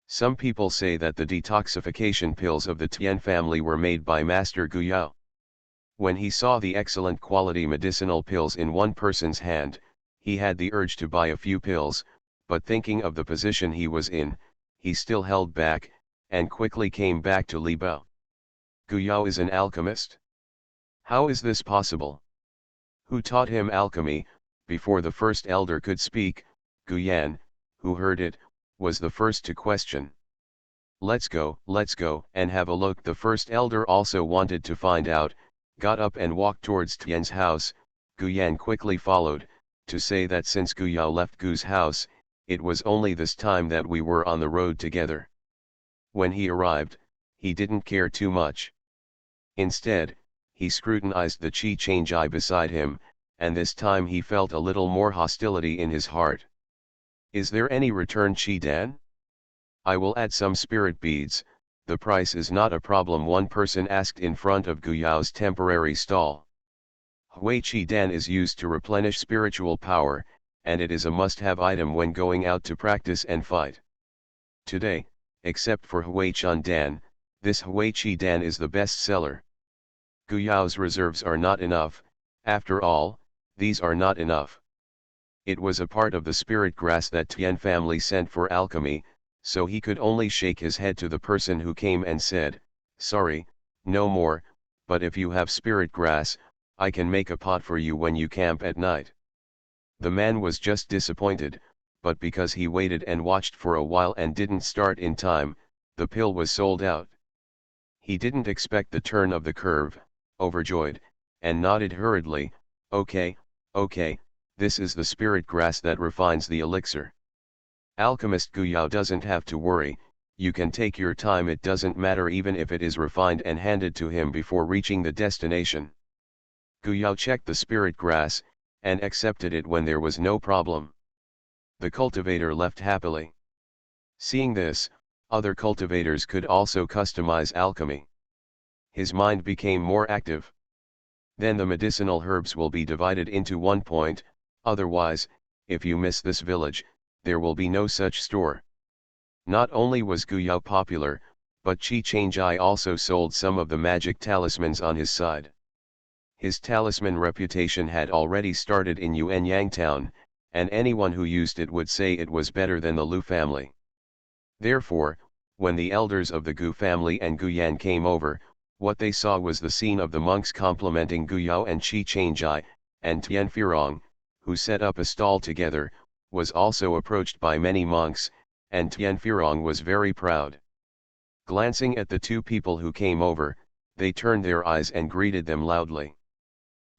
Some people say that the detoxification pills of the Tian family were made by Master Gu Yao. When he saw the excellent quality medicinal pills in one person's hand, he had the urge to buy a few pills, but thinking of the position he was in, he still held back, and quickly came back to Li Bao. Gu Yao is an alchemist? How is this possible? Who taught him alchemy? Before the first elder could speak, Gu Yan, who heard it, was the first to question. Let's go, and have a look. The first elder also wanted to find out, got up and walked towards Tian's house. Gu Yan quickly followed, to say that since Gu Yao left Gu's house, it was only this time that we were on the road together. When he arrived, he didn't care too much. Instead, he scrutinized the Qi Changjai beside him, and this time he felt a little more hostility in his heart. Is there any return, Qi Dan? I will add some spirit beads. The price is not a problem, one person asked in front of Gu Yao's temporary stall. Hui Qi Dan is used to replenish spiritual power, and it is a must-have item when going out to practice and fight. Today, except for Hui Chun Dan, this Hui Qi Dan is the best seller. Gu Yao's reserves are not enough. After all, these are not enough. It was a part of the spirit grass that Tian family sent for alchemy, so he could only shake his head to the person who came and said, sorry, no more, but if you have spirit grass, I can make a pot for you when you camp at night. The man was just disappointed, but because he waited and watched for a while and didn't start in time, the pill was sold out. He didn't expect the turn of the curve, overjoyed, and nodded hurriedly, okay, this is the spirit grass that refines the elixir. Alchemist Gu Yao doesn't have to worry, you can take your time, it doesn't matter even if it is refined and handed to him before reaching the destination. Gu Yao checked the spirit grass, and accepted it when there was no problem. The cultivator left happily. Seeing this, other cultivators could also customize alchemy. His mind became more active. Then the medicinal herbs will be divided into 1 point, otherwise, if you miss this village, there will be no such store. Not only was Gu Yao popular, but Qi Changjai also sold some of the magic talismans on his side. His talisman reputation had already started in Yuanyang town, and anyone who used it would say it was better than the Lu family. Therefore, When the elders of the Gu family and Guyan came over, what they saw was the scene of the monks complimenting Guyao and Qi Changjai, and Tian Firong, who set up a stall together, was also approached by many monks, and Tian Firong was very proud. Glancing at the two people who came over, they turned their eyes and greeted them loudly.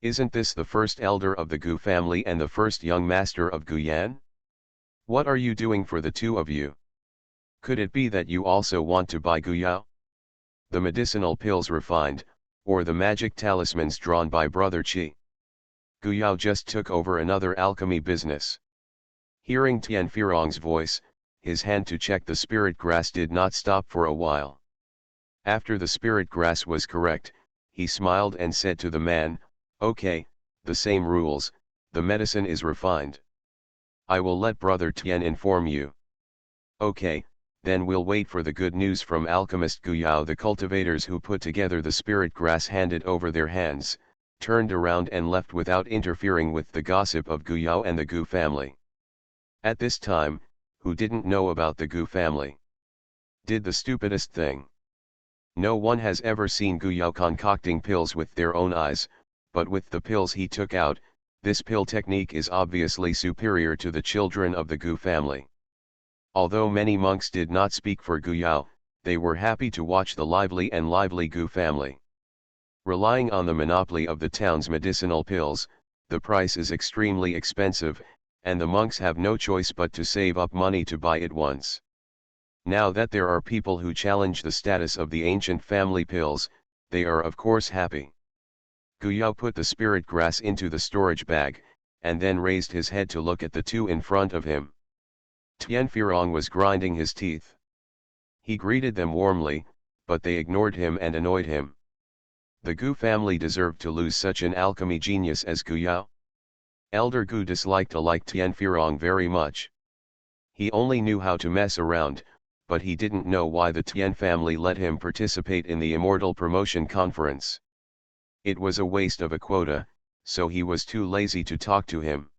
Isn't this the first elder of the Gu family and the first young master of Guyan? What are you doing for the two of you? Could it be that you also want to buy Guyao? The medicinal pills refined, or the magic talismans drawn by Brother Qi? Guyao just took over another alchemy business. Hearing Tian Firong's voice, his hand to check the spirit grass did not stop for a while. After the spirit grass was correct, he smiled and said to the man, "Okay, the same rules, the medicine is refined. I will let Brother Tian inform you." "Okay, then we'll wait for the good news from alchemist Guyao." The cultivators who put together the spirit grass handed over their hands, turned around and left without interfering with the gossip of Guyao and the Gu family. At this time, who didn't know about the Gu family? Did the stupidest thing. No one has ever seen Guyao concocting pills with their own eyes, but with the pills he took out, this pill technique is obviously superior to the children of the Gu family. Although many monks did not speak for Guyao, they were happy to watch the lively Gu family. Relying on the monopoly of the town's medicinal pills, the price is extremely expensive, and the monks have no choice but to save up money to buy it once. Now that there are people who challenge the status of the ancient family pills, they are of course happy. Guyao put the spirit grass into the storage bag, and then raised his head to look at the two in front of him. Tian Firong was grinding his teeth. He greeted them warmly, but they ignored him and annoyed him. The Gu family deserved to lose such an alchemy genius as Guyao. Elder Gu disliked Tian Firong very much. He only knew how to mess around, but he didn't know why the Tian family let him participate in the Immortal promotion conference. It was a waste of a quota, so he was too lazy to talk to him.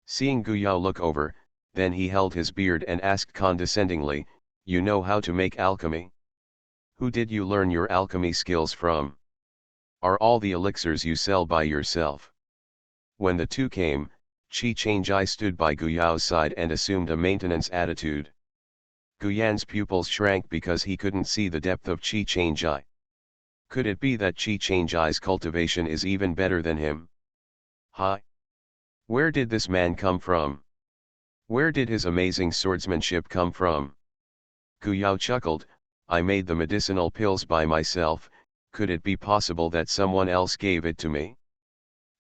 Seeing Guyao look over, then he held his beard and asked condescendingly, "You know how to make alchemy? Who did you learn your alchemy skills from? Are all the elixirs you sell by yourself?" When the two came, Qi Changjai stood by Guyao's side and assumed a maintenance attitude. Guyan's pupils shrank because he couldn't see the depth of Qi Changjai. Could it be that Qi Changjai's cultivation is even better than him? Hi! Where did this man come from? Where did his amazing swordsmanship come from? Guyao chuckled, "I made the medicinal pills by myself. Could it be possible that someone else gave it to me?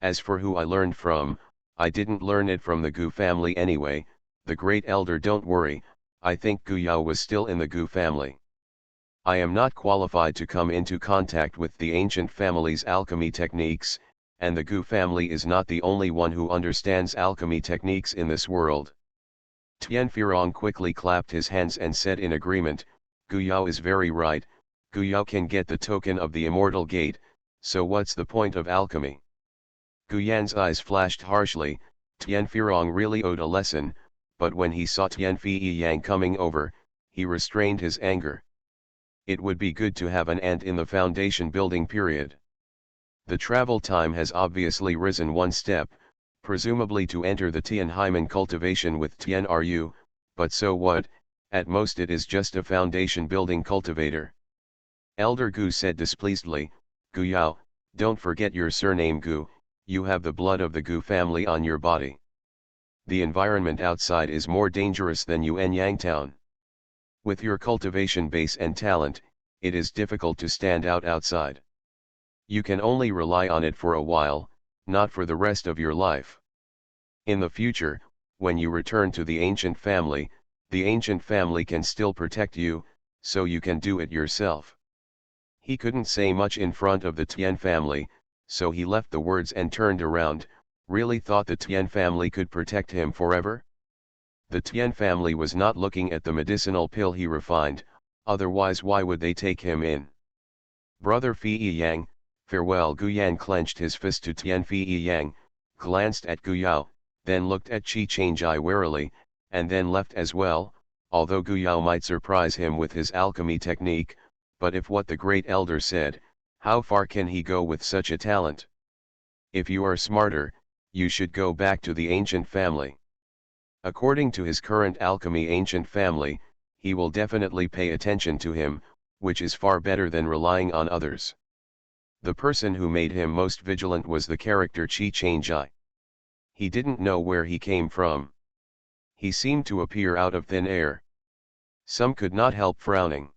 As for who I learned from, I didn't learn it from the Gu family anyway. The great elder, don't worry, I think Guyao was still in the Gu family. I am not qualified to come into contact with the ancient family's alchemy techniques, and the Gu family is not the only one who understands alchemy techniques in this world." Tian Firong quickly clapped his hands and said in agreement, "Guyao is very right. Guyao can get the token of the Immortal Gate, so what's the point of alchemy?" Guyan's eyes flashed harshly. Tian Firong really owed a lesson, but when he saw Tian Fiyang coming over, he restrained his anger. It would be good to have an ant in the foundation building period. The travel time has obviously risen one step, presumably to enter the Tianhaimen cultivation with Tian Ru, but so what, at most it is just a foundation building cultivator. Elder Gu said displeasedly, "Guyao, don't forget your surname Gu, you have the blood of the Gu family on your body. The environment outside is more dangerous than Yuanyang town. With your cultivation base and talent, it is difficult to stand out outside. You can only rely on it for a while, not for the rest of your life. In the future, when you return to the ancient family can still protect you, so you can do it yourself." He couldn't say much in front of the Tian family, so he left the words and turned around. Really thought the Tian family could protect him forever? The Tian family was not looking at the medicinal pill he refined, otherwise why would they take him in? "Brother Fiyang, farewell." Guyan clenched his fist to Tian Fiyang, glanced at Guyao, then looked at Qi Changjai warily, and then left as well. although Guyao might surprise him with his alchemy technique, but if what the great elder said, how far can he go with such a talent? If you are smarter, you should go back to the ancient family. According to his current alchemy ancient family, he will definitely pay attention to him, which is far better than relying on others. The person who made him most vigilant was the character Qi Changjai. He didn't know where he came from. He seemed to appear out of thin air. Some could not help frowning.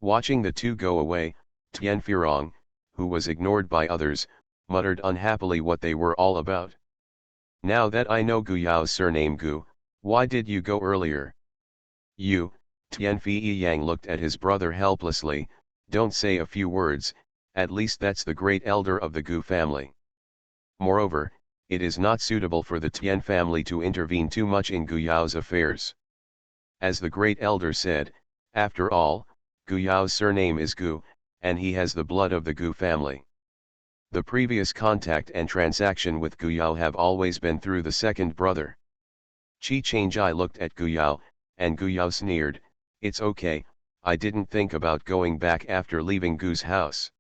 Watching the two go away, Tian Firong, who was ignored by others, muttered unhappily what they were all about. Now that I know Guyao's surname Gu, why did you go earlier? You, Tian Fei Yang looked at his brother helplessly, don't say a few words, at least that's the great elder of the Gu family. Moreover, it is not suitable for the Tian family to intervene too much in Guyao's affairs. As the great elder said, after all, Guyao's surname is Gu, and he has the blood of the Gu family. The previous contact and transaction with Guyao have always been through the second brother. Qi Changjai looked at Guyao, and Guyao sneered, it's okay, I didn't think about going back after leaving Gu's house.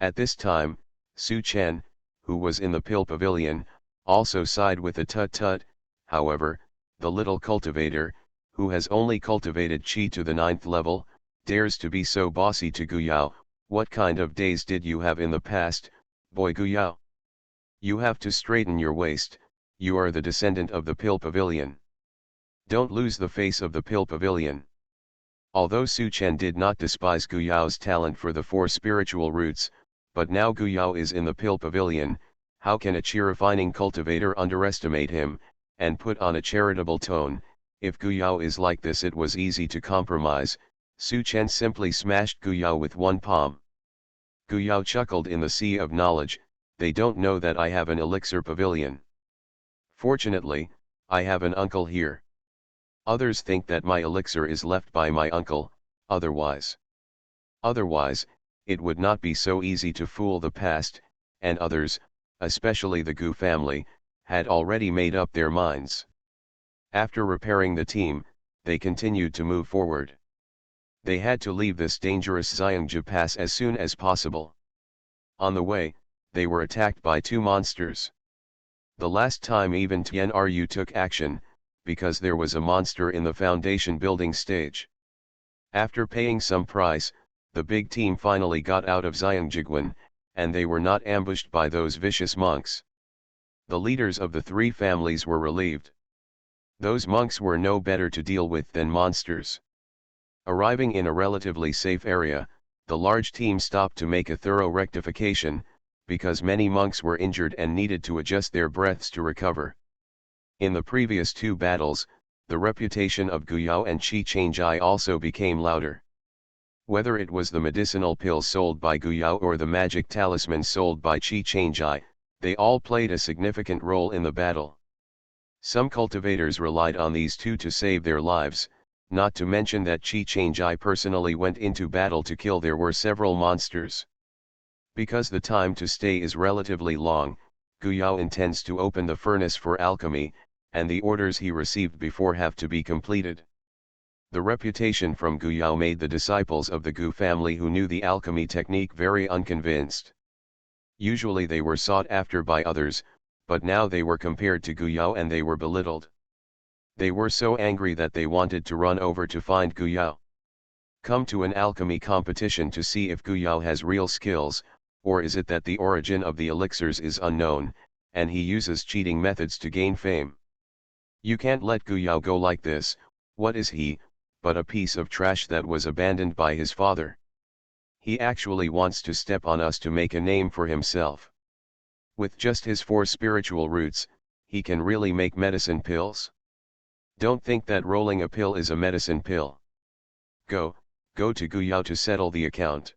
At this time, Su Chen, who was in the pill pavilion, also sighed with a tut-tut. However, the little cultivator, who has only cultivated Qi to the 9th level, dares to be so bossy to Guyao. What kind of days did you have in the past, boy Guyao? You have to straighten your waist, you are the descendant of the pill pavilion. Don't lose the face of the pill pavilion. Although Su Chen did not despise Guyao's talent for the 4 spiritual roots, but now Guyao is in the pill pavilion, how can a Qi-refining cultivator underestimate him, and put on a charitable tone? If Guyao is like this, it was easy to compromise. Su Chen simply smashed Guyao with one palm. Guyao chuckled in the sea of knowledge, they don't know that I have an elixir pavilion. Fortunately, I have an uncle here. Others think that my elixir is left by my uncle, otherwise, it would not be so easy to fool the past, and others, especially the Gu family, had already made up their minds. After repairing the team, they continued to move forward. They had to leave this dangerous Xiangji pass as soon as possible. On the way, they were attacked by 2 monsters. The last time even Tianru took action, because there was a monster in the foundation building stage. After paying some price, the big team finally got out of Xiangjiguan, and they were not ambushed by those vicious monks. The leaders of the 3 families were relieved. Those monks were no better to deal with than monsters. Arriving in a relatively safe area, the large team stopped to make a thorough rectification, because many monks were injured and needed to adjust their breaths to recover. In the previous 2 battles, the reputation of Guyao and Qi Changjai also became louder. Whether it was the medicinal pills sold by Guyao or the magic talismans sold by Qi Changjai, they all played a significant role in the battle. Some cultivators relied on these 2 to save their lives, not to mention that Qi Changjai personally went into battle to kill. There were several monsters. Because the time to stay is relatively long, Guyao intends to open the furnace for alchemy, and the orders he received before have to be completed. The reputation from Guyao made the disciples of the Gu family who knew the alchemy technique very unconvinced. Usually they were sought after by others, but now they were compared to Guyao and they were belittled. They were so angry that they wanted to run over to find Guyao. Come to an alchemy competition to see if Guyao has real skills, or is it that the origin of the elixirs is unknown, and he uses cheating methods to gain fame? You can't let Guyao go like this. What is he, but a piece of trash that was abandoned by his father? He actually wants to step on us to make a name for himself. With just his 4 spiritual roots, he can really make medicine pills? Don't think that rolling a pill is a medicine pill. Go to Guyao to settle the account.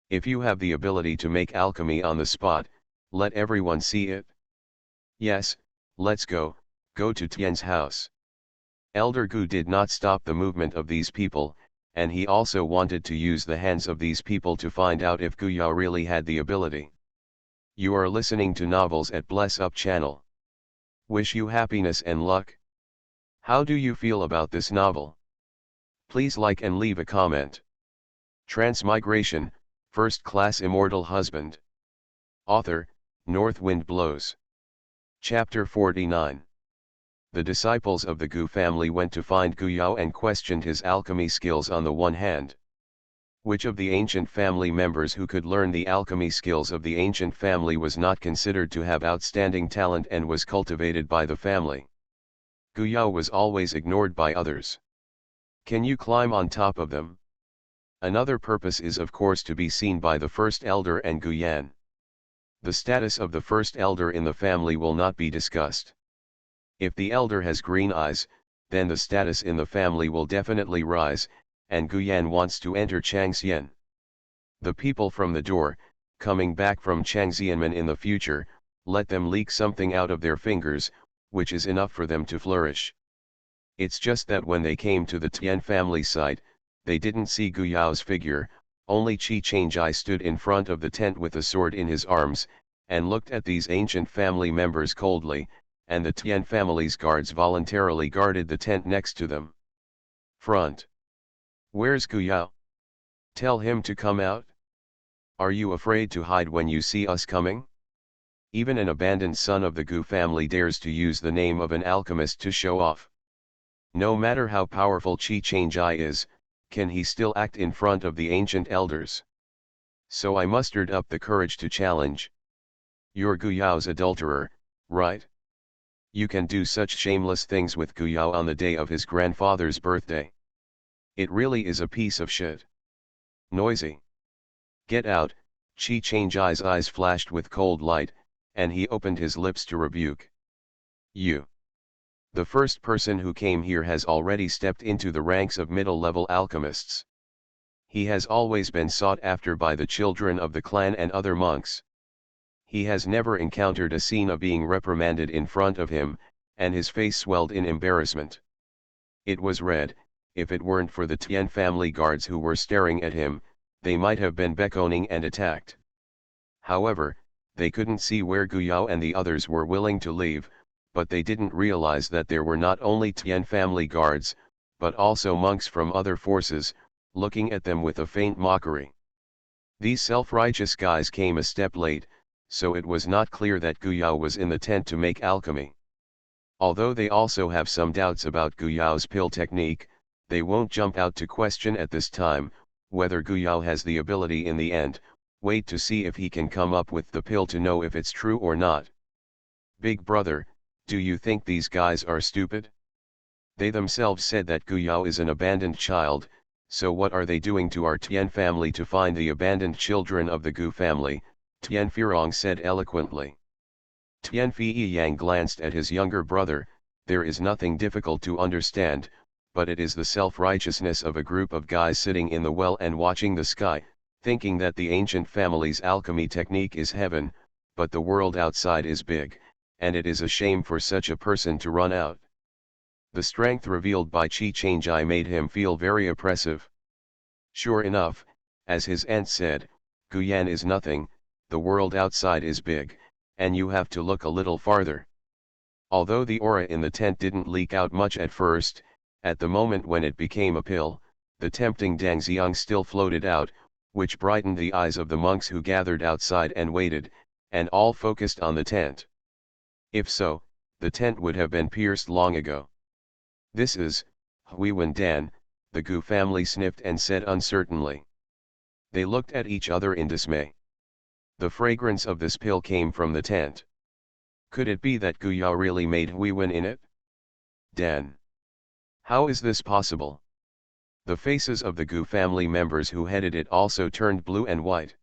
If you have the ability to make alchemy on the spot, let everyone see it. Yes, let's go to Tian's house. Elder Gu did not stop the movement of these people, and he also wanted to use the hands of these people to find out if Guyao really had the ability. You are listening to Novels at Bless Up channel. Wish you happiness and luck. How do you feel about this novel? Please like and leave a comment. Transmigration, First Class Immortal Husband. Author, North Wind Blows. Chapter 49. The disciples of the Gu family went to find Gu Yao and questioned his alchemy skills on the one hand. Which of the ancient family members who could learn the alchemy skills of the ancient family was not considered to have outstanding talent and was cultivated by the family? Gu Yao was always ignored by others. Can you climb on top of them? Another purpose is of course to be seen by the first elder and Gu Yan. The status of the first elder in the family will not be discussed. If the elder has green eyes, then the status in the family will definitely rise, and Gu Yan wants to enter Changxian. The people from the door, coming back from Changxianmen in the future, let them leak something out of their fingers, which is enough for them to flourish. It's just that when they came to the Tian family site, they didn't see Gu Yao's figure, only Qi Changjai stood in front of the tent with a sword in his arms, and looked at these ancient family members coldly, and the Tian family's guards voluntarily guarded the tent next to them. Front. Where's Gu Yao? Tell him to come out. Are you afraid to hide when you see us coming? Even an abandoned son of the Gu family dares to use the name of an alchemist to show off. No matter how powerful Qi Changjai is, can he still act in front of the ancient elders? So I mustered up the courage to challenge. You're Gu Yao's adulterer, right? You can do such shameless things with Gu Yao on the day of his grandfather's birthday. It really is a piece of shit. Noisy. Get out. Qi Changjai's eyes flashed with cold light, and he opened his lips to rebuke. You. The first person who came here has already stepped into the ranks of middle-level alchemists. He has always been sought after by the children of the clan and other monks. He has never encountered a scene of being reprimanded in front of him, and his face swelled in embarrassment. It was red. If it weren't for the Tian family guards who were staring at him, they might have been beckoning and attacked. However, they couldn't see where Gu Yao and the others were willing to leave, but they didn't realize that there were not only Tian family guards, but also monks from other forces, looking at them with a faint mockery. These self-righteous guys came a step late, so it was not clear that Gu Yao was in the tent to make alchemy. Although they also have some doubts about Gu Yao's pill technique, they won't jump out to question at this time whether Gu Yao has the ability in the end. Wait to see if he can come up with the pill to know if it's true or not. Big brother, do you think these guys are stupid? They themselves said that Gu Yao is an abandoned child, so what are they doing to our Tian family to find the abandoned children of the Gu family? Tian Firong said eloquently. Tian Fiyang glanced at his younger brother. There is nothing difficult to understand, but it is the self-righteousness of a group of guys sitting in the well and watching the sky, thinking that the ancient family's alchemy technique is heaven, but the world outside is big, and it is a shame for such a person to run out. The strength revealed by Qi Changjai made him feel very oppressive. Sure enough, as his aunt said, Gu Yan is nothing, the world outside is big, and you have to look a little farther. Although the aura in the tent didn't leak out much at first, at the moment when it became a pill, the tempting Dangxiang still floated out, which brightened the eyes of the monks who gathered outside and waited, and all focused on the tent. If so, the tent would have been pierced long ago. This is, Huiwen Dan, the Gu family sniffed and said uncertainly. They looked at each other in dismay. The fragrance of this pill came from the tent. Could it be that Gu Yao really made Huiwen in it? Dan. How is this possible? The faces of the Gu family members who headed it also turned blue and white.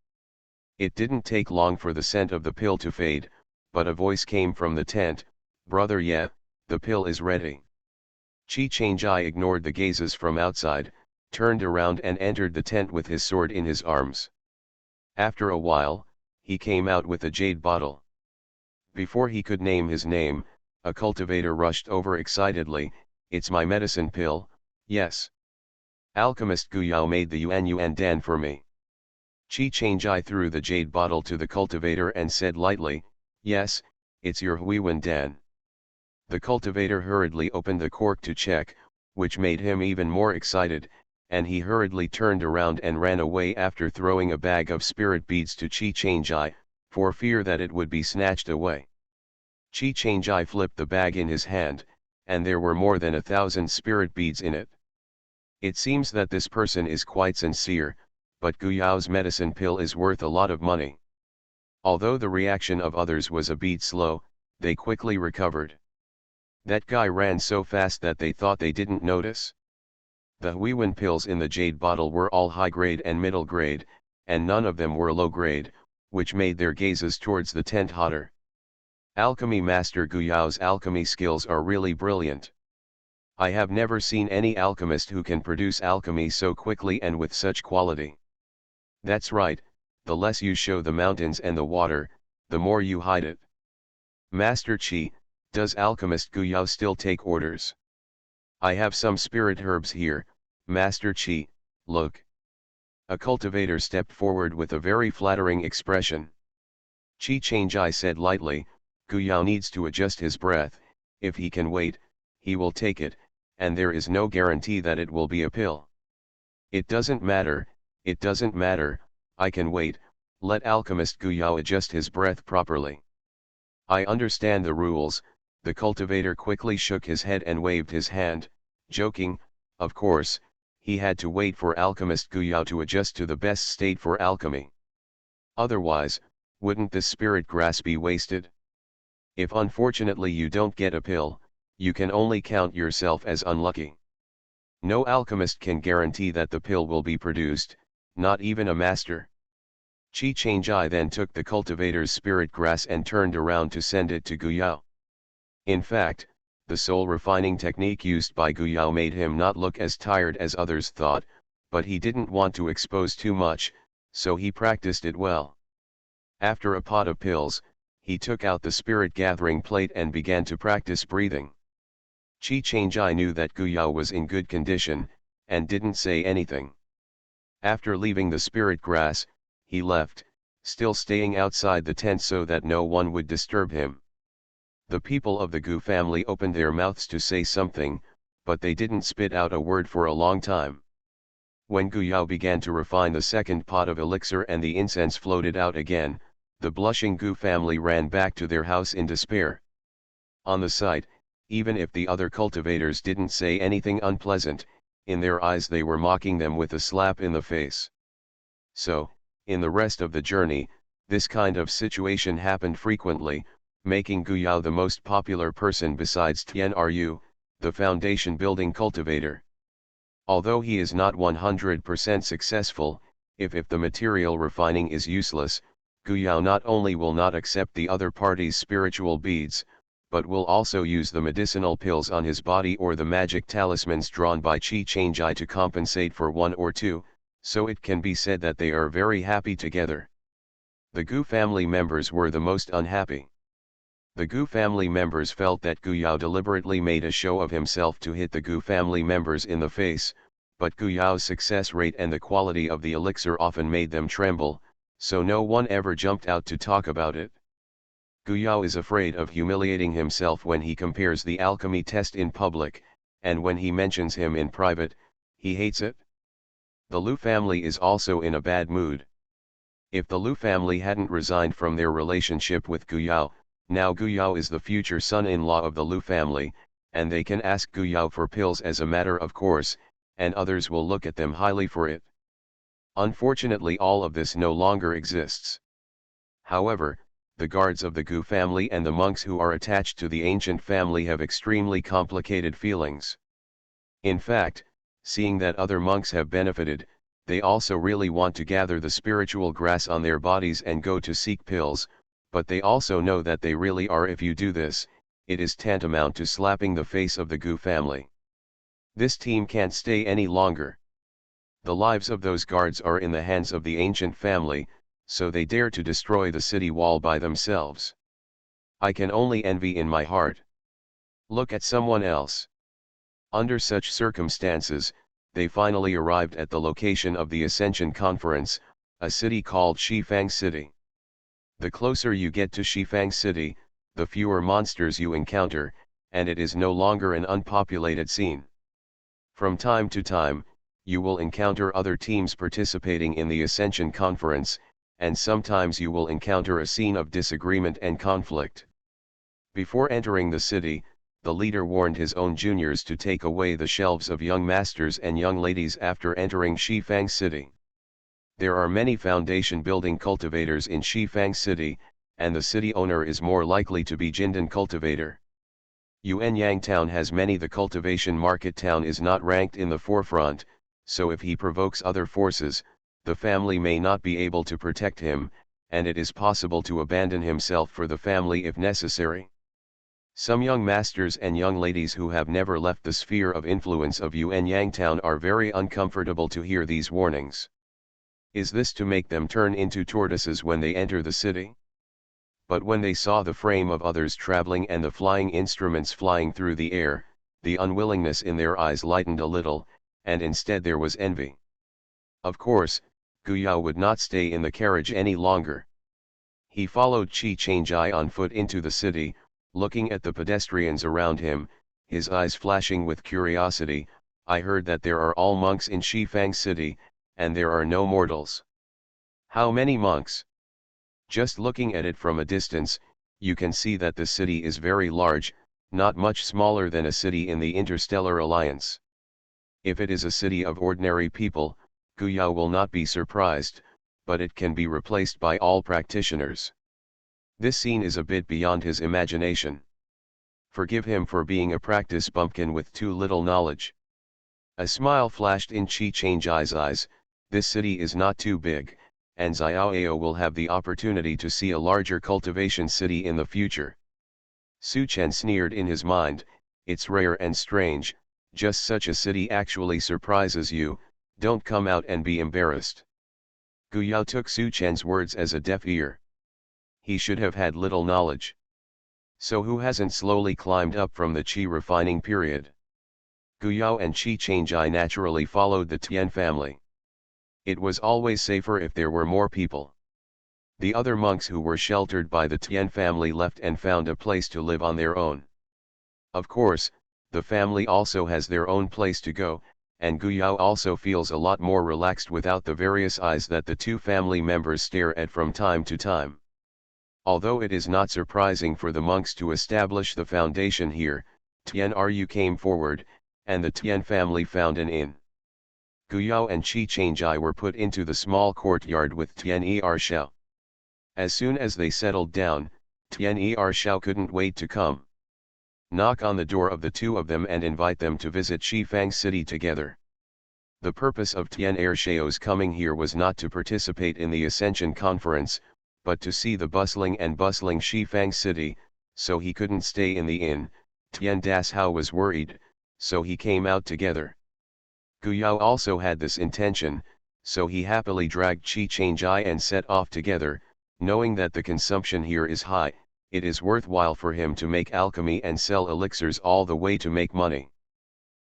It didn't take long for the scent of the pill to fade, but a voice came from the tent, "Brother, yeah, the pill is ready." Qi Changjai ignored the gazes from outside, turned around and entered the tent with his sword in his arms. After a while, he came out with a jade bottle. Before he could name his name, a cultivator rushed over excitedly, "It's my medicine pill, yes. Alchemist Gu Yao made the Yuan Dan for me." Qi Changjai threw the jade bottle to the cultivator and said lightly, "Yes, it's your Huiwen Dan." The cultivator hurriedly opened the cork to check, which made him even more excited, and he hurriedly turned around and ran away after throwing a bag of spirit beads to Chi-Chang-Ai, for fear that it would be snatched away. Chi-Chang-Ai flipped the bag in his hand, and there were more than 1,000 spirit beads in it. It seems that this person is quite sincere, but Gu Yao's medicine pill is worth a lot of money. Although the reaction of others was a bit slow, they quickly recovered. That guy ran so fast that they thought they didn't notice. The Huiwen pills in the jade bottle were all high grade and middle grade, and none of them were low grade, which made their gazes towards the tent hotter. Alchemy Master Gu Yao's alchemy skills are really brilliant. I have never seen any alchemist who can produce alchemy so quickly and with such quality. That's right, the less you show the mountains and the water, the more you hide it. Master Qi, does alchemist Gu Yao still take orders? I have some spirit herbs here, Master Qi, look. A cultivator stepped forward with a very flattering expression. Chi-Chang-Ai said lightly, Gu Yao needs to adjust his breath, if he can wait, he will take it, and there is no guarantee that it will be a pill. It doesn't matter, I can wait, let alchemist Gu Yao adjust his breath properly. I understand the rules. The cultivator quickly shook his head and waved his hand, joking, of course, he had to wait for alchemist Gu Yao to adjust to the best state for alchemy. Otherwise, wouldn't this spirit grass be wasted? If unfortunately you don't get a pill, you can only count yourself as unlucky. No alchemist can guarantee that the pill will be produced, not even a master. Chi-Chang-Ai then took the cultivator's spirit grass and turned around to send it to Gu Yao. In fact, the soul refining technique used by Gu Yao made him not look as tired as others thought, but he didn't want to expose too much, so he practiced it well. After a pot of pills, he took out the spirit gathering plate and began to practice breathing. Chi-Chang-Ai knew that Gu Yao was in good condition, and didn't say anything. After leaving the spirit grass, he left, still staying outside the tent so that no one would disturb him. The people of the Gu family opened their mouths to say something, but they didn't spit out a word for a long time. When Gu Yao began to refine the second pot of elixir and the incense floated out again, the blushing Gu family ran back to their house in despair. On the sight, even if the other cultivators didn't say anything unpleasant, in their eyes they were mocking them with a slap in the face. So, in the rest of the journey, this kind of situation happened frequently, making Gu Yao the most popular person besides Tian Ru, the foundation building cultivator. Although he is not 100% successful, if the material refining is useless, Gu Yao not only will not accept the other party's spiritual beads, but will also use the medicinal pills on his body or the magic talismans drawn by Chi-Chang-Ai to compensate for one or two, so it can be said that they are very happy together. The Gu family members were the most unhappy. The Gu family members felt that Gu Yao deliberately made a show of himself to hit the Gu family members in the face, but Gu Yao's success rate and the quality of the elixir often made them tremble, so no one ever jumped out to talk about it. Gu Yao is afraid of humiliating himself when he compares the alchemy test in public, and when he mentions him in private, he hates it. The Lu family is also in a bad mood. If the Lu family hadn't resigned from their relationship with Gu Yao, now Gu Yao is the future son-in-law of the Lu family, and they can ask Gu Yao for pills as a matter of course, and others will look at them highly for it. Unfortunately, all of this no longer exists. However, the guards of the Gu family and the monks who are attached to the ancient family have extremely complicated feelings. In fact, seeing that other monks have benefited, they also really want to gather the spiritual grass on their bodies and go to seek pills, but they also know that they really are. If you do this, it is tantamount to slapping the face of the Gu family. This team can't stay any longer. The lives of those guards are in the hands of the ancient family, so they dare to destroy the city wall by themselves. I can only envy in my heart. Look at someone else. Under such circumstances, they finally arrived at the location of the Ascension Conference, a city called Shifang City. The closer you get to Shifang City, the fewer monsters you encounter, and it is no longer an unpopulated scene. From time to time, you will encounter other teams participating in the Ascension Conference, and sometimes you will encounter a scene of disagreement and conflict. Before entering the city, the leader warned his own juniors to take away the shelves of young masters and young ladies after entering Shifang City. There are many foundation building cultivators in Shifang City, and the city owner is more likely to be Jindan cultivator. Yuanyang town has many. The cultivation market town is not ranked in the forefront, so if he provokes other forces, the family may not be able to protect him, and it is possible to abandon himself for the family if necessary. Some young masters and young ladies who have never left the sphere of influence of Yuanyang town are very uncomfortable to hear these warnings. Is this to make them turn into tortoises when they enter the city? But when they saw the frame of others traveling and the flying instruments flying through the air, the unwillingness in their eyes lightened a little, and instead there was envy. Of course, Guyao would not stay in the carriage any longer. He followed Qi Changjai on foot into the city, looking at the pedestrians around him, his eyes flashing with curiosity. I heard that there are all monks in Shifang City, and there are no mortals. How many monks? Just looking at it from a distance, you can see that the city is very large, not much smaller than a city in the Interstellar Alliance. If it is a city of ordinary people, Guyao will not be surprised, but it can be replaced by all practitioners. This scene is a bit beyond his imagination. Forgive him for being a practice bumpkin with too little knowledge. A smile flashed in Qi Changjai's eyes. This city is not too big, and Xiaoao will have the opportunity to see a larger cultivation city in the future. Su Chen sneered in his mind, it's rare and strange, just such a city actually surprises you, don't come out and be embarrassed. Guyao took Su Chen's words as a deaf ear. He should have had little knowledge. So who hasn't slowly climbed up from the Qi refining period? Guyao and Qi Changjai naturally followed the Tian family. It was always safer if there were more people. The other monks who were sheltered by the Tian family left and found a place to live on their own. Of course, the family also has their own place to go, and Guyao also feels a lot more relaxed without the various eyes that the two family members stare at from time to time. Although it is not surprising for the monks to establish the foundation here, Tian Ru came forward, and the Tian family found an inn. Guyao and Qi Changjai were put into the small courtyard with Tian Ershao. As soon as they settled down, Tian Ershao couldn't wait to come. Knock on the door of the two of them and invite them to visit Shifang City together. The purpose of Tian Ershao's coming here was not to participate in the Ascension Conference, but to see the bustling Shifang City, so he couldn't stay in the inn. Tian Das Hao was worried, so he came out together. Guyao also had this intention, so he happily dragged Qi Changjai and set off together, knowing that the consumption here is high. It is worthwhile for him to make alchemy and sell elixirs all the way to make money.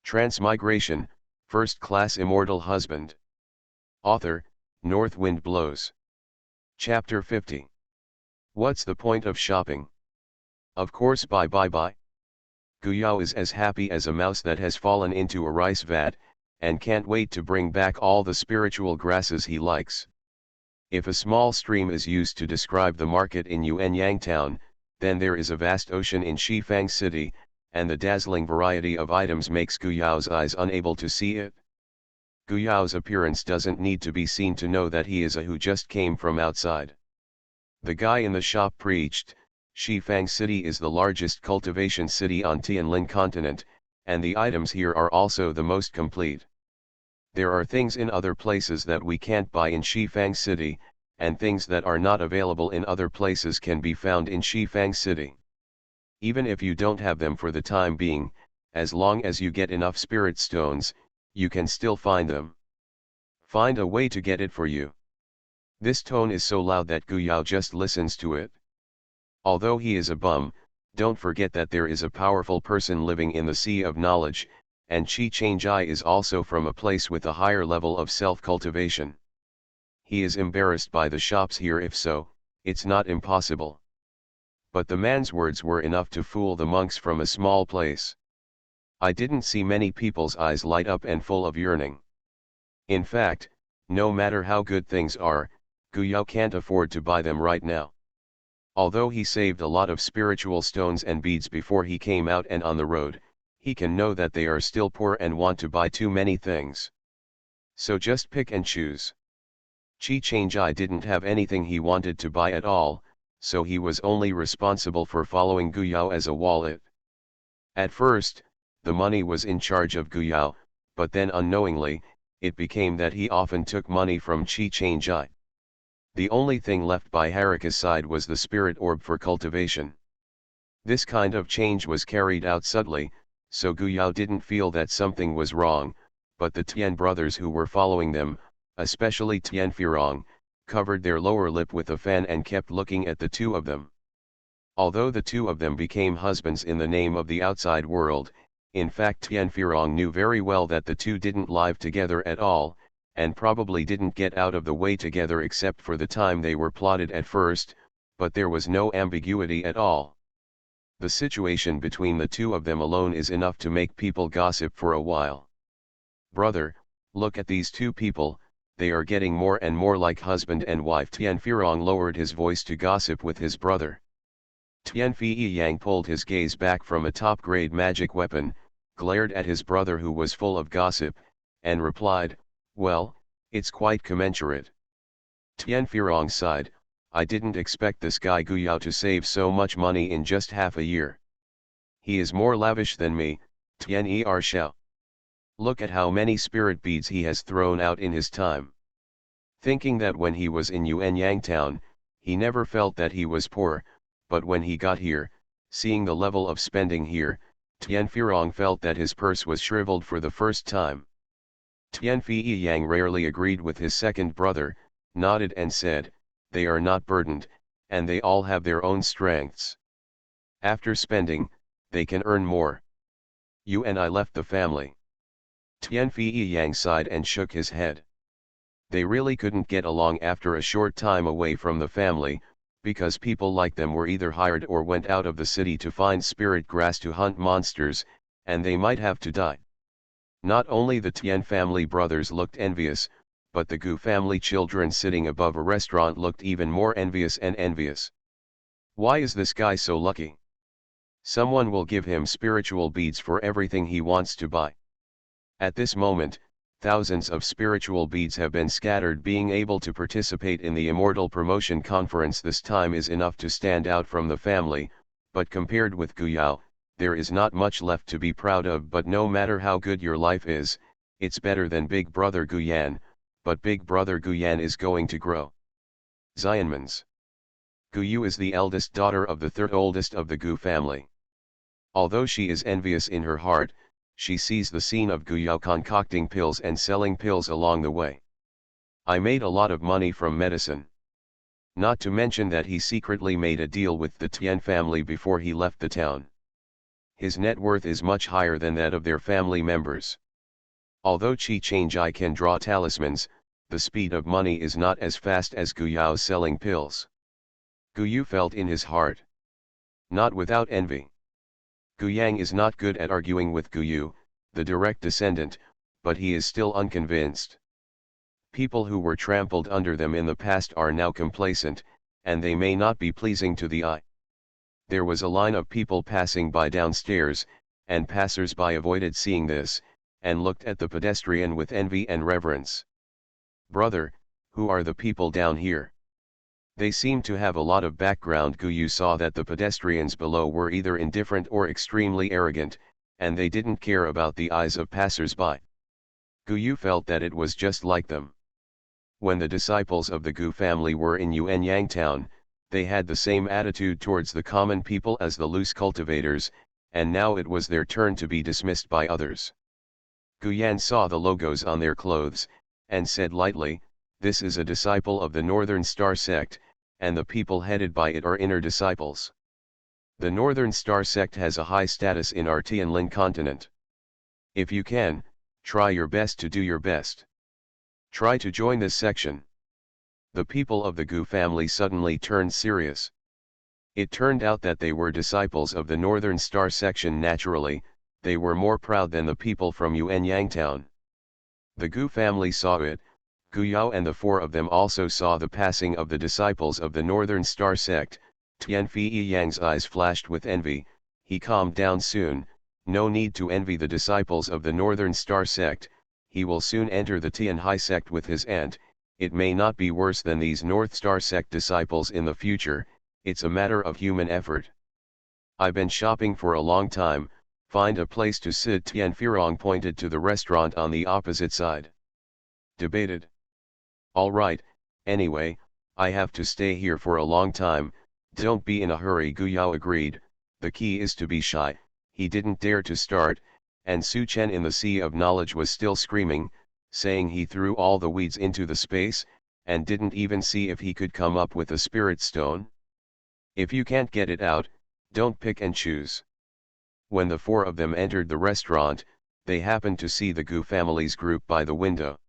Transmigration, First Class Immortal Husband. Author, North Wind Blows. Chapter 50. What's the point of shopping? Of course bye. Guyao is as happy as a mouse that has fallen into a rice vat, and can't wait to bring back all the spiritual grasses he likes. If a small stream is used to describe the market in Yuanyang town, then there is a vast ocean in Shifang City, and the dazzling variety of items makes Guyao's eyes unable to see it. Guyao's appearance doesn't need to be seen to know that he is a who just came from outside. The guy in the shop preached, Shifang City is the largest cultivation city on Tianlin continent, and the items here are also the most complete. There are things in other places that we can't buy in Shifang City, and things that are not available in other places can be found in Shifang City. Even if you don't have them for the time being, as long as you get enough spirit stones, you can still find them. Find a way to get it for you. This tone is so loud that Guyao just listens to it. Although he is a bum, don't forget that there is a powerful person living in the sea of knowledge, and Qi Changjai is also from a place with a higher level of self-cultivation. He is embarrassed by the shops here. If so, it's not impossible. But the man's words were enough to fool the monks from a small place. I didn't see many people's eyes light up and full of yearning. In fact, no matter how good things are, Guyao can't afford to buy them right now. Although he saved a lot of spiritual stones and beads before he came out and on the road, he can know that they are still poor and want to buy too many things. So just pick and choose. Chi Changjai didn't have anything he wanted to buy at all, so he was only responsible for following Guyao as a wallet. At first, the money was in charge of Guyao, but then unknowingly, it became that he often took money from Chi Changjai. The only thing left by Harika's side was the spirit orb for cultivation. This kind of change was carried out subtly, so Guyao didn't feel that something was wrong, but the Tian brothers who were following them, especially Tian Firong, covered their lower lip with a fan and kept looking at the two of them. Although the two of them became husbands in the name of the outside world, in fact Tian Firong knew very well that the two didn't live together at all, and probably didn't get out of the way together except for the time they were plotted at first, but there was no ambiguity at all. The situation between the two of them alone is enough to make people gossip for a while. Brother, look at these two people, they are getting more and more like husband and wife. Tian Firong lowered his voice to gossip with his brother. Tian Fei Yang pulled his gaze back from a top-grade magic weapon, glared at his brother who was full of gossip, and replied, "Well, it's quite commensurate." Tian Firong sighed, "I didn't expect this guy Guyao to save so much money in just half a year. He is more lavish than me." Tian Er Xiao. "Look at how many spirit beads he has thrown out in his time." Thinking that when he was in Yuanyang town, he never felt that he was poor, but when he got here, seeing the level of spending here, Tian Firong felt that his purse was shriveled for the first time. Tian Fei Yang rarely agreed with his second brother, nodded and said, "They are not burdened, and they all have their own strengths. After spending, they can earn more. You and I left the family." Tian Fei Yang sighed and shook his head. They really couldn't get along after a short time away from the family, because people like them were either hired or went out of the city to find spirit grass to hunt monsters, and they might have to die. Not only the Tian family brothers looked envious, but the Gu family children sitting above a restaurant looked even more envious and envious. Why is this guy so lucky? Someone will give him spiritual beads for everything he wants to buy. At this moment, thousands of spiritual beads have been scattered. Being able to participate in the Immortal Promotion Conference this time is enough to stand out from the family, but compared with Guyao, there is not much left to be proud of. But no matter how good your life is, it's better than Big Brother Guyan, but Big Brother Guyan is going to grow. Xianmans. Guyu is the eldest daughter of the third oldest of the Gu family. Although she is envious in her heart, she sees the scene of Guyao concocting pills and selling pills along the way. "I made a lot of money from medicine. Not to mention that he secretly made a deal with the Tian family before he left the town. His net worth is much higher than that of their family members. Although Chi Changjai can draw talismans, the speed of money is not as fast as Guyao's selling pills." Guyu felt in his heart. Not without envy. Guyang is not good at arguing with Guyu, the direct descendant, but he is still unconvinced. People who were trampled under them in the past are now complacent, and they may not be pleasing to the eye. There was a line of people passing by downstairs, and passers-by avoided seeing this, and looked at the pedestrian with envy and reverence. "Brother, who are the people down here? They seem to have a lot of background." Guyu saw that the pedestrians below were either indifferent or extremely arrogant, and they didn't care about the eyes of passers-by. Guyu felt that it was just like them. When the disciples of the Gu family were in Yuanyang town, they had the same attitude towards the common people as the loose cultivators, and now it was their turn to be dismissed by others. Guyan saw the logos on their clothes, and said lightly, "This is a disciple of the Northern Star sect, and the people headed by it are inner disciples. The Northern Star sect has a high status in our Tianlin continent. If you can, try your best to do your best. Try to join this section." The people of the Gu family suddenly turned serious. It turned out that they were disciples of the Northern Star section. Naturally, they were more proud than the people from Yuanyang town. The Gu family saw it. Gu Yao and the four of them also saw the passing of the disciples of the Northern Star sect. Tianfei Yang's eyes flashed with envy. He calmed down soon. No need to envy the disciples of the Northern Star sect. He will soon enter the Tianhai sect with his aunt. It may not be worse than these North Star sect disciples in the future. It's a matter of human effort. I've been shopping for a long time. Find a place to sit. Tian Firong pointed to the restaurant on the opposite side. Debated. All right, anyway, I have to stay here for a long time. Don't be in a hurry. Gu Yao agreed. The key is to be shy. He didn't dare to start, and Su Chen in the sea of knowledge was still screaming, saying he threw all the weeds into the space, and didn't even see if he could come up with a spirit stone. If you can't get it out, don't pick and choose. When the four of them entered the restaurant, they happened to see the Gu family's group by the window.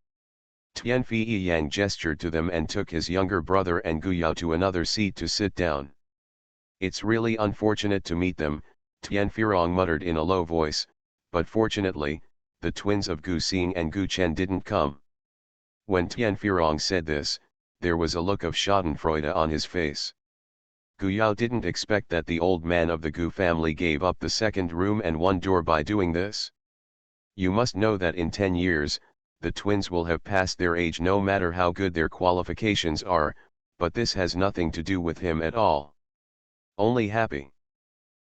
Tianfei Yang gestured to them and took his younger brother and Gu Yao to another seat to sit down. It's really unfortunate to meet them, Tian Firong muttered in a low voice, but fortunately, the twins of Gu Xing and Gu Chen didn't come. When Tian Firong said this, there was a look of schadenfreude on his face. Gu Yao didn't expect that the old man of the Gu family gave up the second room and one door by doing this. You must know that in 10 years, the twins will have passed their age no matter how good their qualifications are, but this has nothing to do with him at all. Only happy.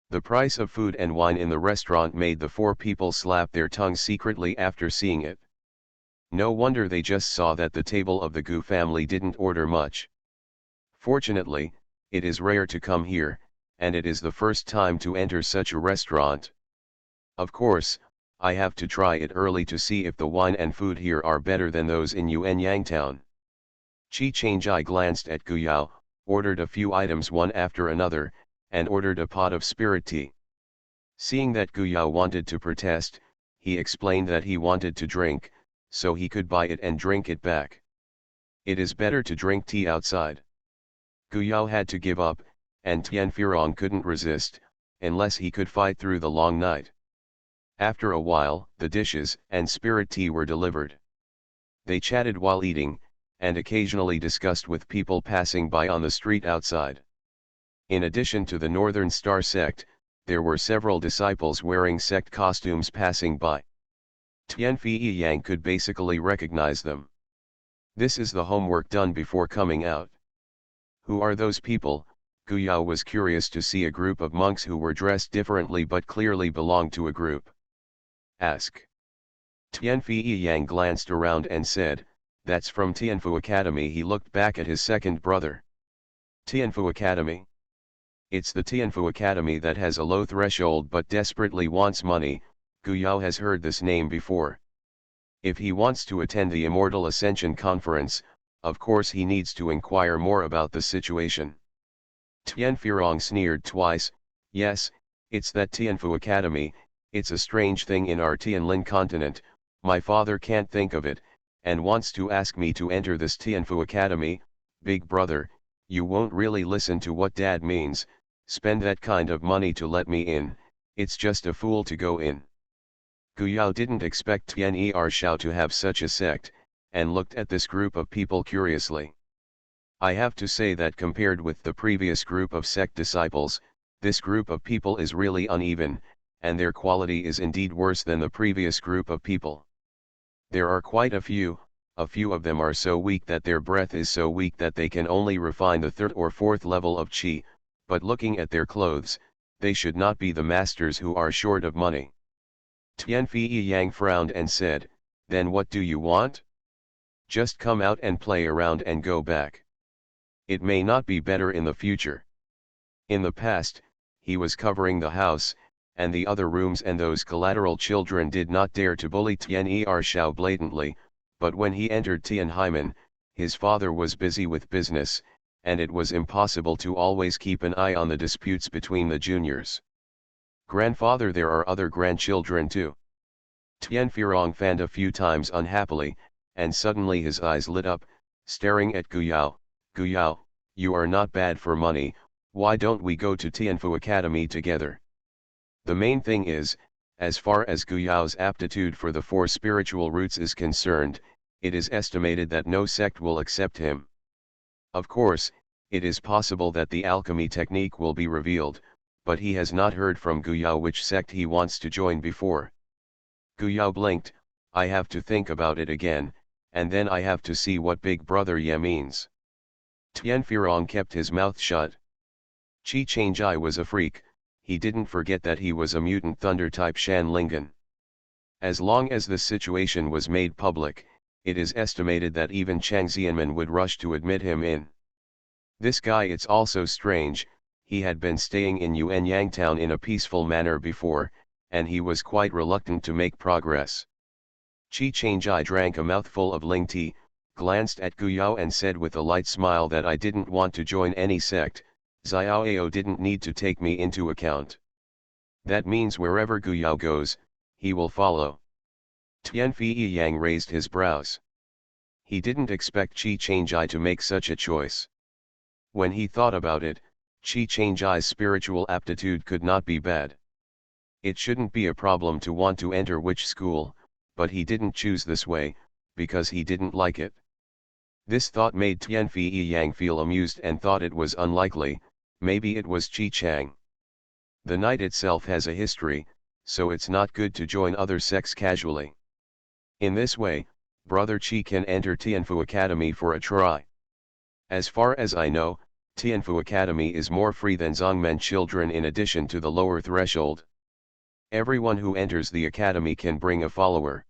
The price of food and wine in the restaurant made the four people slap their tongues secretly after seeing it. No wonder they just saw that the table of the Gu family didn't order much. Fortunately, it is rare to come here, and it is the first time to enter such a restaurant. Of course, I have to try it early to see if the wine and food here are better than those in Yuanyang town. Qi Changjai glanced at Gu Yao, ordered a few items one after another, and ordered a pot of spirit tea. Seeing that Gu Yao wanted to protest, he explained that he wanted to drink, so he could buy it and drink it back. It is better to drink tea outside. Gu Yao had to give up, and Tian Firong couldn't resist, unless he could fight through the long night. After a while, the dishes and spirit tea were delivered. They chatted while eating, and occasionally discussed with people passing by on the street outside. In addition to the Northern Star sect, there were several disciples wearing sect costumes passing by. Tianfei Yang could basically recognize them. This is the homework done before coming out. Who are those people? Gu Yao was curious to see a group of monks who were dressed differently but clearly belonged to a group. Ask. Tianfei Yang glanced around and said, "That's from Tianfu Academy." He looked back at his second brother. Tianfu Academy? It's the Tianfu Academy that has a low threshold but desperately wants money. Gu Yao has heard this name before. If he wants to attend the Immortal Ascension Conference, of course he needs to inquire more about the situation. Tian Firong sneered twice. Yes, it's that Tianfu Academy. It's a strange thing in our Tianlin continent. My father can't think of it, and wants to ask me to enter this Tianfu Academy. Big brother, you won't really listen to what dad means. Spend that kind of money to let me in. It's just a fool to go in. Gu Yao didn't expect Tian Ershao to have such a sect, and looked at this group of people curiously. I have to say that compared with the previous group of sect disciples, this group of people is really uneven, and their quality is indeed worse than the previous group of people. There are quite a few of them are so weak that their breath is so weak that they can only refine the third or fourth level of qi, but looking at their clothes, they should not be the masters who are short of money. Tianfei Yang frowned and said, "Then what do you want? Just come out and play around and go back. It may not be better in the future." In the past, he was covering the house, and the other rooms, and those collateral children did not dare to bully Tian Ershao blatantly, but when he entered Tianhaimen, his father was busy with business, and it was impossible to always keep an eye on the disputes between the juniors. "Grandfather, there are other grandchildren too." Tian Firong fanned a few times unhappily, and suddenly his eyes lit up, staring at Gu Yao. "Gu Yao, you are not bad for money. Why don't we go to Tianfu Academy together? The main thing is, as far as Guyao's aptitude for the four spiritual roots is concerned, it is estimated that no sect will accept him. Of course, it is possible that the alchemy technique will be revealed, but he has not heard from Guyao which sect he wants to join before. Guyao blinked. I have to think about it again, and then I have to see what Big Brother Ye means. Tianfirong kept his mouth shut. Qi Changjai was a freak. He didn't forget that he was a mutant thunder-type Shanlingan. As long as this situation was made public, it is estimated that even Chang Xianmen would rush to admit him in. This guy, it's also strange, he had been staying in Yuanyang town in a peaceful manner before, and he was quite reluctant to make progress. Qi Changjai drank a mouthful of Ling tea, glanced at Guyao and said with a light smile that I didn't want to join any sect. Xiaoao didn't need to take me into account. That means wherever Guyao goes, he will follow. Tianfi Yang raised his brows. He didn't expect Qi Changjai to make such a choice. When he thought about it, Qi Changjai's spiritual aptitude could not be bad. It shouldn't be a problem to want to enter which school, but he didn't choose this way, because he didn't like it. This thought made Tianfi Yang feel amused and thought it was unlikely. Maybe it was Qi Chang. The night itself has a history, so it's not good to join other sects casually. In this way, Brother Qi can enter Tianfu Academy for a try. As far as I know, Tianfu Academy is more free than Zongmen children in addition to the lower threshold. Everyone who enters the academy can bring a follower.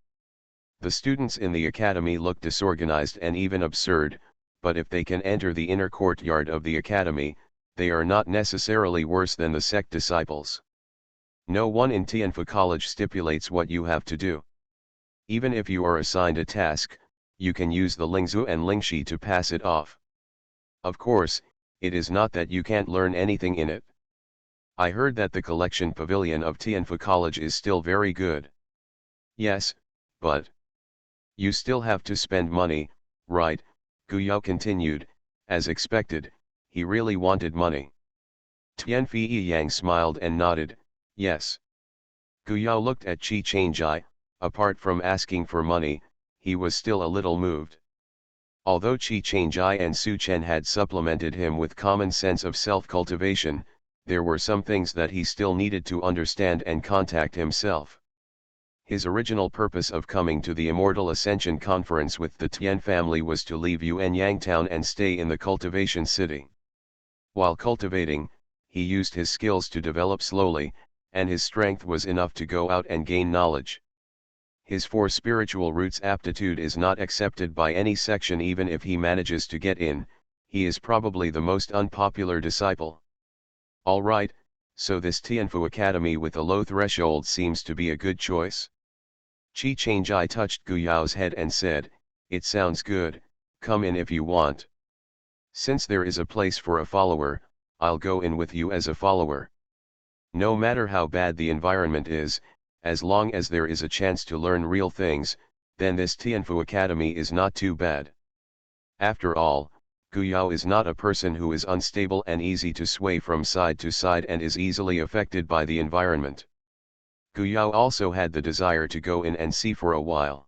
The students in the academy look disorganized and even absurd, but if they can enter the inner courtyard of the academy, they are not necessarily worse than the sect disciples. No one in Tianfu College stipulates what you have to do. Even if you are assigned a task, you can use the Lingzu and Lingxi to pass it off. Of course, it is not that you can't learn anything in it. I heard that the collection pavilion of Tianfu College is still very good. Yes, but you still have to spend money, right? Guyao continued. As expected, he really wanted money. Tianfi Yang smiled and nodded, yes. Guyao looked at Qi Changjai. Apart from asking for money, he was still a little moved. Although Qi Changjai and Su Chen had supplemented him with common sense of self-cultivation, there were some things that he still needed to understand and contact himself. His original purpose of coming to the Immortal Ascension Conference with the Tian family was to leave Yuanyang town and stay in the cultivation city. While cultivating, he used his skills to develop slowly, and his strength was enough to go out and gain knowledge. His four spiritual roots aptitude is not accepted by any section. Even if he manages to get in, he is probably the most unpopular disciple. Alright, so this Tianfu Academy with a low threshold seems to be a good choice. Qi Changjai touched Guyao's head and said, it sounds good, come in if you want. Since there is a place for a follower, I'll go in with you as a follower. No matter how bad the environment is, as long as there is a chance to learn real things, then this Tianfu Academy is not too bad. After all, Guyao is not a person who is unstable and easy to sway from side to side and is easily affected by the environment. Guyao also had the desire to go in and see for a while.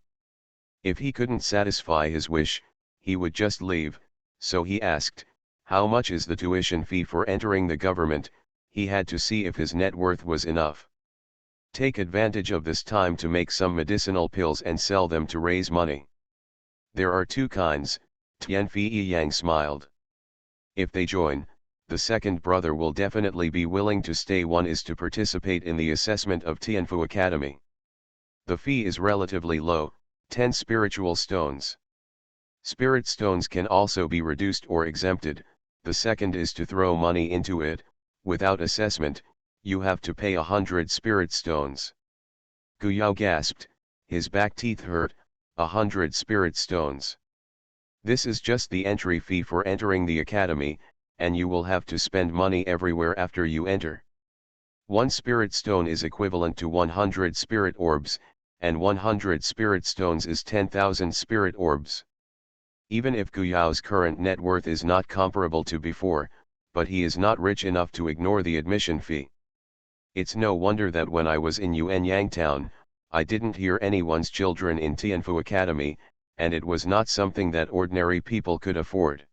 If he couldn't satisfy his wish, he would just leave, so he asked, how much is the tuition fee for entering the government? He had to see if his net worth was enough. Take advantage of this time to make some medicinal pills and sell them to raise money. There are two kinds, Tianfi Yang smiled. If they join, the second brother will definitely be willing to stay. One is to participate in the assessment of Tianfu Academy. The fee is relatively low, 10 spiritual stones. Spirit stones can also be reduced or exempted. The second is to throw money into it. Without assessment, you have to pay 100 spirit stones. Guyao gasped, his back teeth hurt, 100 spirit stones. This is just the entry fee for entering the academy, and you will have to spend money everywhere after you enter. 1 spirit stone is equivalent to 100 spirit orbs, and 100 spirit stones is 10,000 spirit orbs. Even if Guyao's current net worth is not comparable to before, but he is not rich enough to ignore the admission fee. It's no wonder that when I was in Yuanyang town, I didn't hear anyone's children in Tianfu Academy, and it was not something that ordinary people could afford.